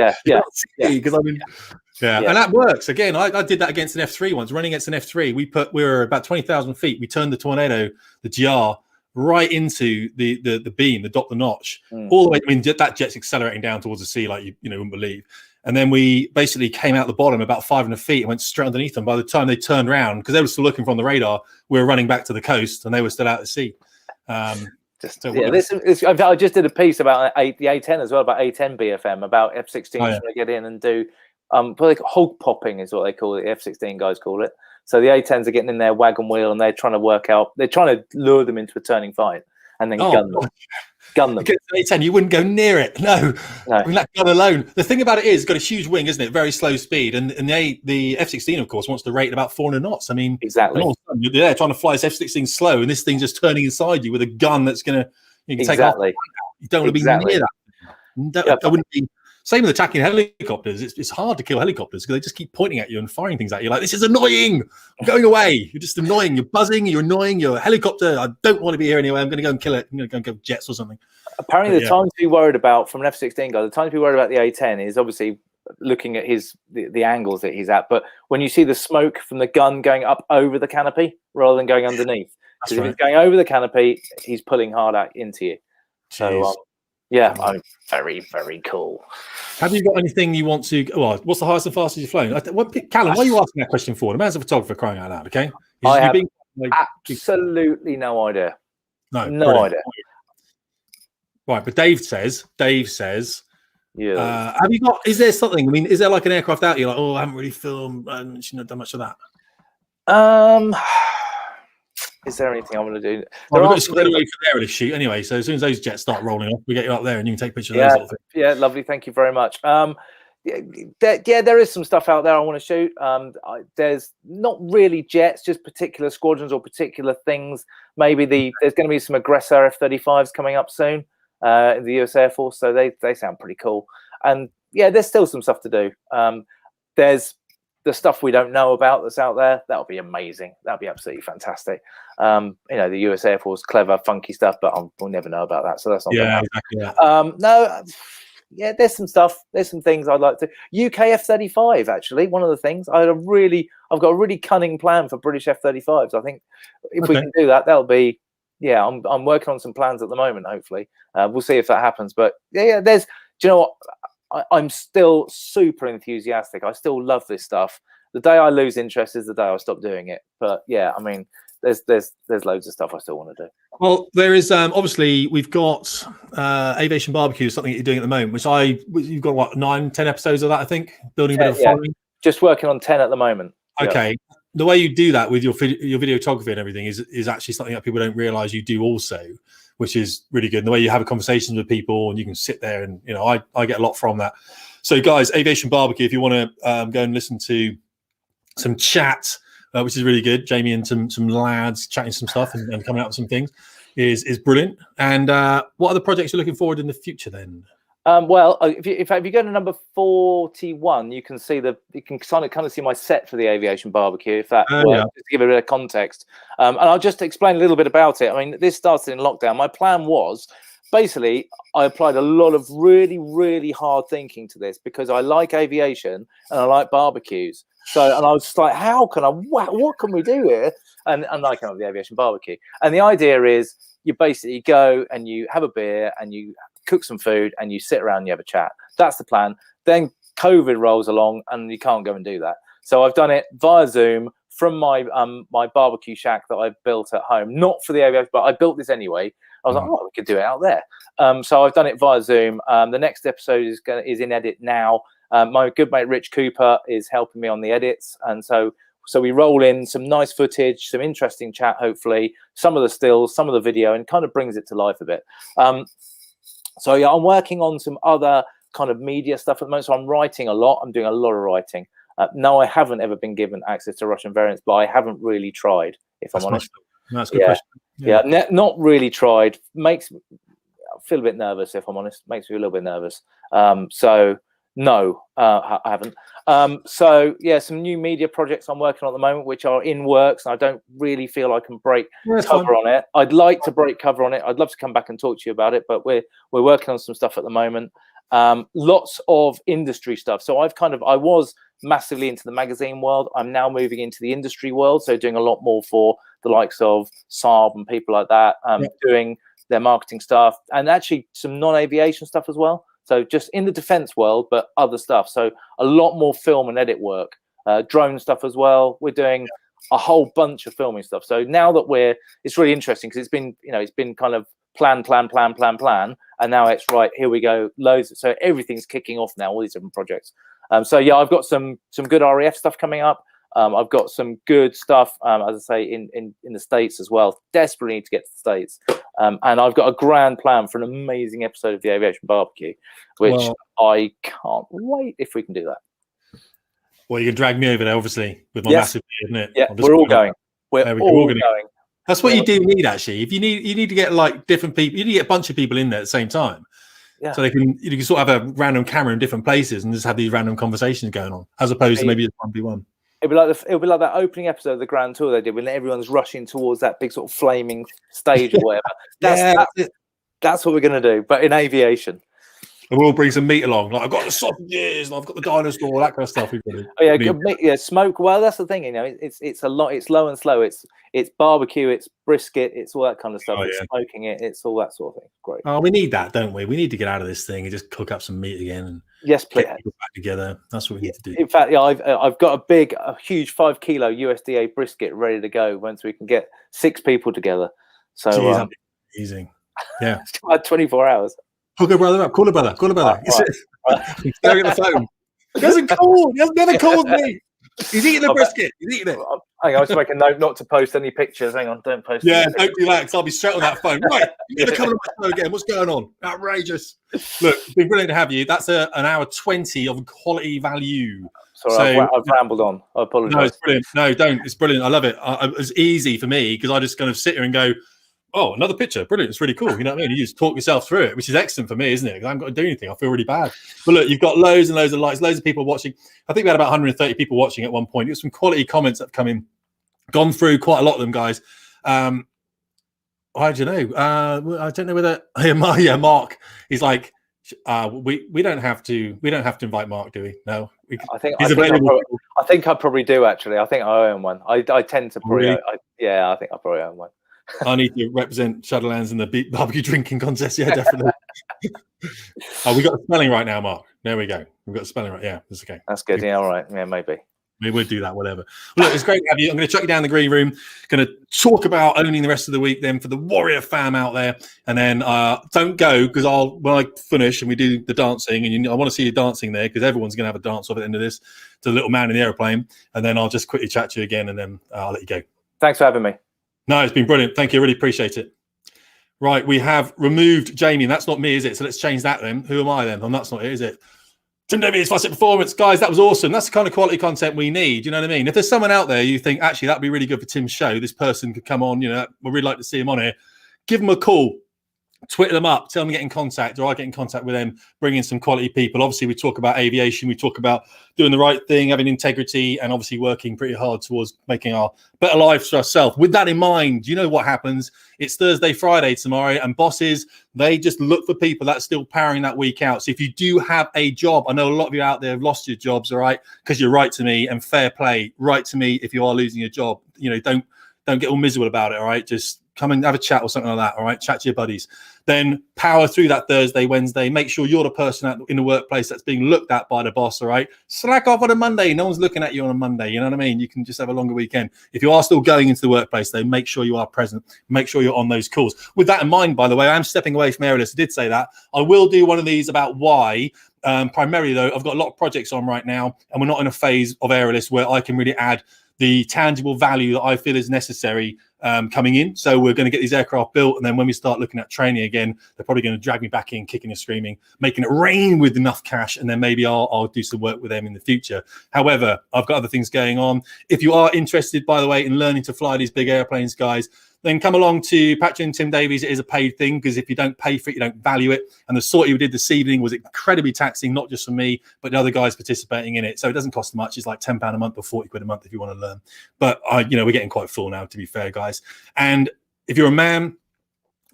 and that works. Again, I did that against an F3 once, running against an F3. We were about 20,000 feet. We turned the Tornado, the GR, right into the beam, the Doppler notch, all the way. I mean, that jet's accelerating down towards the sea like you wouldn't believe. And then we basically came out the bottom about 500 feet and went straight underneath them. By the time they turned around, because they were still looking from the radar, we were running back to the coast and they were still out at sea. I just did a piece about the A10 as well, about A10 BFM, about F-16 trying to get in and do hog popping is what they call it. The F-16 guys call it. So the A10s are getting in their wagon wheel and they're trying to lure them into a turning fight and then gun them. A10, you wouldn't go near it. No. I mean, that gun alone. The thing about it is, it's got a huge wing, isn't it? Very slow speed, and the F-16, of course, wants to rate about 400 knots. I mean, exactly. You're there trying to fly this F-16 slow, and this thing's just turning inside you with a gun that's going to take off. You don't want to be near that. I wouldn't be. Same with attacking helicopters. It's hard to kill helicopters because they just keep pointing at you and firing things at you. Like, this is annoying. I'm going away. You're just annoying. You're buzzing. You're annoying. You're a helicopter. I don't want to be here anyway. I'm going to go and kill it. I'm going to go and kill jets or something. Apparently, the time to be worried about from an F-16 guy, the time to be worried about the A-10 is obviously looking at the angles that he's at. But when you see the smoke from the gun going up over the canopy rather than going underneath, because if it's going over the canopy, he's pulling hard into you. So. I'm very, very cool. Have you got anything you want to? Well, what's the highest and fastest you've flown? Callum, why are you asking that question for? The man's a photographer, crying out loud. Okay, I have absolutely no idea. No idea. Right, but Dave says, have you got? Is there something? I mean, is there like an aircraft out? You're like, I haven't really filmed and shouldn't have done much of that. Is there anything I want to do? We've got to square away for there with a shoot anyway. So as soon as those jets start rolling off, we get you up there and you can take pictures of those little things. Yeah, lovely. Thank you very much. There is some stuff out there I want to shoot. There's not really jets, just particular squadrons or particular things. Maybe there's going to be some aggressor F-35s coming up soon in the US Air Force. So they sound pretty cool. And there's still some stuff to do. There's the stuff we don't know about that's out there. That'll be amazing. That'll be absolutely fantastic. The US Air Force, clever, funky stuff, but we'll never know about that. So that's not exactly. There's some stuff. There's some things I'd like to. UK F-35, actually, one of the things. I've got a really cunning plan for British F-35s. I think if we can do that, that'll be. Yeah, I'm working on some plans at the moment. Hopefully, we'll see if that happens. But there's. Do you know what? I'm still super enthusiastic. I still love this stuff. The day I lose interest is the day I stop doing it. But I mean, there's loads of stuff I still want to do. Well, there is obviously we've got Aviation Barbecue, something that you're doing at the moment, which you've got 9-10 episodes of that, I think, building a bit of a following. Just working on 10 at the moment. Okay. The way you do that with your videography and everything is actually something that people don't realize you do also, which is really good. And the way you have a conversation with people and you can sit there and, I get a lot from that. So guys, Aviation Barbecue, if you want to go and listen to some chat which is really good. Jamie and some lads chatting some stuff and coming out with some things is brilliant. And what other projects you're looking forward in the future then? Well, if you go to number 41, you can see you can kind of see my set for the aviation barbecue. If that works, yeah. just to give it a bit of context, and I'll just explain a little bit about it. I mean, this started in lockdown. My plan was basically I applied a lot of really, really hard thinking to this because I like aviation and I like barbecues. So, and I was just like, what can we do here? And I came up with the aviation barbecue. And the idea is you basically go and you have a beer and you cook some food and you sit around and you have a chat. That's the plan. Then COVID rolls along and you can't go and do that. So I've done it via Zoom from my my barbecue shack that I built at home, not for the aviation, but I built this anyway. I was like, oh, we could do it out there. So I've done it via Zoom. The next episode is in edit now. My good mate Rich Cooper is helping me on the edits, and so we roll in some nice footage, some interesting chat, hopefully, some of the stills, some of the video, and kind of brings it to life a bit. So yeah, I'm working on some other kind of media stuff at the moment. So I'm writing a lot. I'm doing a lot of writing. No, I haven't ever been given access to Russian variants, but I haven't really tried, if I'm honest. That's a good question. Yeah, not really tried. Makes me feel a bit nervous, if I'm honest. Makes me a little bit nervous. So no, I haven't. So yeah, some new media projects I'm working on at the moment, which are in works, and I don't really feel I can break cover on it. I'd like to break cover on it. I'd love to come back and talk to you about it, but we're working on some stuff at the moment. Lots of industry stuff. So I was massively into the magazine world. I'm now moving into the industry world, so doing a lot more for the likes of Saab and people like that, doing their marketing stuff, and actually some non-aviation stuff as well. So just in the defense world, but other stuff. So a lot more film and edit work, drone stuff as well. We're doing a whole bunch of filming stuff. So now that it's really interesting because it's been kind of plan, and now it's right, here we go, loads. So everything's kicking off now, all these different projects. So yeah, I've got some good RAF stuff coming up. I've got some good stuff, as I say, in the States as well. Desperately need to get to the States. And I've got a grand plan for an amazing episode of the Aviation Barbecue, which I can't wait if we can do that. Well, you can drag me over there, obviously, with my massive beard, isn't it? Yeah, we're all going. We're all going. That's what you do need, actually. If you need to get like different people, you need to get a bunch of people in there at the same time. Yeah. So you can sort of have a random camera in different places and just have these random conversations going on, as opposed to maybe it's 1v1. It'll be like that opening episode of the Grand Tour they did when everyone's rushing towards that big sort of flaming stage or whatever. That's what we're going to do, but in aviation. And we'll bring some meat along. Like I've got the sausages, and I've got the dinosaur, that kind of stuff. Smoke. Well, that's the thing. It's a lot. It's low and slow. It's barbecue. It's brisket. It's all that kind of stuff. It's smoking it. It's all that sort of thing. Great. Oh, we need that, don't we? We need to get out of this thing and just cook up some meat again. And yes, please. Get people back together. That's what we need to do. In fact, I've got a huge 5 kilo USDA brisket ready to go once we can get 6 people together. So that'd be amazing. Yeah, 24 hours. Call a brother up. Call a brother. Right. He's staring at the phone. He hasn't called. He has never called me. He's eating the brisket. He's eating it. Hang on, I'll just make a note not to post any pictures. Hang on, don't post. Yeah, don't do that because I'll be straight on that phone. Right, you're going to come on my show again. What's going on? Outrageous. Look, it's been brilliant to have you. That's an hour 20 of quality value. Sorry, I've rambled on. I apologize. No, it's brilliant. No, don't. It's brilliant. I love it. It's easy for me because I just kind of sit here and go, oh, another picture. Brilliant. It's really cool. You know what I mean? You just talk yourself through it, which is excellent for me, isn't it? Because I haven't got to do anything. I feel really bad. But look, you've got loads and loads of likes, loads of people watching. I think we had about 130 people watching at one point. It was some quality comments that have come in. Gone through quite a lot of them, guys. I don't know. I don't know whether Mark. He's like, we don't have to invite Mark, do we? No. I think I probably do actually. I think I own one. I tend to probably. Really? I think I probably own one. I need to represent Shadowlands in the barbecue drinking contest. Yeah, definitely. We got the spelling right now, Mark. There we go. We've got the spelling right. Yeah, that's okay. That's good. Yeah, all right. Yeah, maybe. We would do that, whatever. Well, look, it's great to have you. I'm going to chuck you down the green room. Going to talk about owning the rest of the week then for the Warrior fam out there. And then don't go because when I finish and we do the dancing, and I want to see you dancing there because everyone's going to have a dance off at the end of this to the little man in the aeroplane. And then I'll just quickly chat to you again and then I'll let you go. Thanks for having me. No, it's been brilliant. Thank you. I really appreciate it. Right, we have removed Jamie. And that's not me, is it? So let's change that then. Who am I then? And that's not it, is it? Tim Davies, Fast Performance. Guys, that was awesome. That's the kind of quality content we need. You know what I mean? If there's someone out there you think, actually, that'd be really good for Tim's show, this person could come on, you know, we'd really like to see him on here, give them a call. Twitter them up, tell them to get in contact, or I get in contact with them, bring in some quality people. Obviously, we talk about aviation, we talk about doing the right thing, having integrity, and obviously working pretty hard towards making our better lives for ourselves. With that in mind, you know what happens? It's Thursday, Friday tomorrow, and bosses, they just look for people that's still powering that week out. So if you do have a job, I know a lot of you out there have lost your jobs, all right, because you write to me, and fair play, write to me if you are losing your job. You know, don't get all miserable about it, all right? Just come and have a chat or something like that, all right? Chat to your buddies. Then power through that Thursday, Wednesday. Make sure you're the person in the workplace that's being looked at by the boss, all right? Slack off on a Monday. No one's looking at you on a Monday, you know what I mean? You can just have a longer weekend. If you are still going into the workplace, though, make sure you are present. Make sure you're on those calls. With that in mind, by the way, I am stepping away from airless. I did say that. I will do one of these about why. Primarily, though, I've got a lot of projects on right now, and we're not in a phase of airless where I can really add the tangible value that I feel is necessary coming in. So we're going to get these aircraft built, and then when we start looking at training again, they're probably going to drag me back in, kicking and screaming, making it rain with enough cash, and then maybe I'll do some work with them in the future. However, I've got other things going on. If you are interested, by the way, in learning to fly these big airplanes, guys, then come along to Patreon Tim Davies. It is a paid thing, because if you don't pay for it, you don't value it. And the sortie we did this evening was incredibly taxing, not just for me, but the other guys participating in it. So it doesn't cost much. It's like £10 a month or 40 quid a month if you want to learn. But, you know, we're getting quite full now, to be fair, guys. And if you're a man,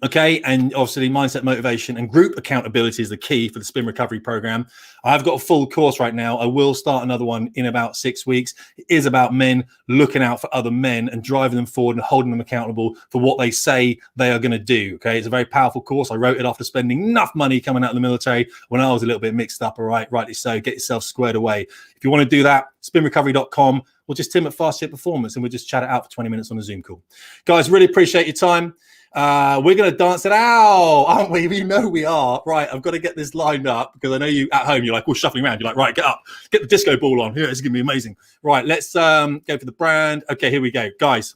okay, and obviously mindset, motivation, and group accountability is the key for the spin recovery program. I've got a full course right now. I will start another one in about 6 weeks. It is about men looking out for other men and driving them forward and holding them accountable for what they say they are going to do. Okay, it's a very powerful course. I wrote it after spending enough money coming out of the military when I was a little bit mixed up. All right, rightly so. Get yourself squared away. If you want to do that, spinrecovery.com, or just Tim at Fast Jet Performance, and we'll just chat it out for 20 minutes on a Zoom call. Guys, really appreciate your time. We're going to dance it out, aren't we? We know we are. Right, I've got to get this lined up, because I know you at home, you're like, all shuffling around. You're like, right, get up. Get the disco ball on. Here, it's going to be amazing. Right, let's go for the brand. Okay, here we go. Guys,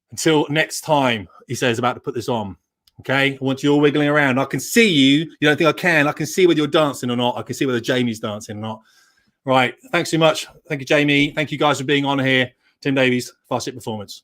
until next time, he says, about to put this on. Okay, I want you all wiggling around. I can see you. You don't think I can? I can see whether you're dancing or not. I can see whether Jamie's dancing or not. Right, thanks so much. Thank you, Jamie. Thank you guys for being on here. Tim Davies, Fast Jet Performance.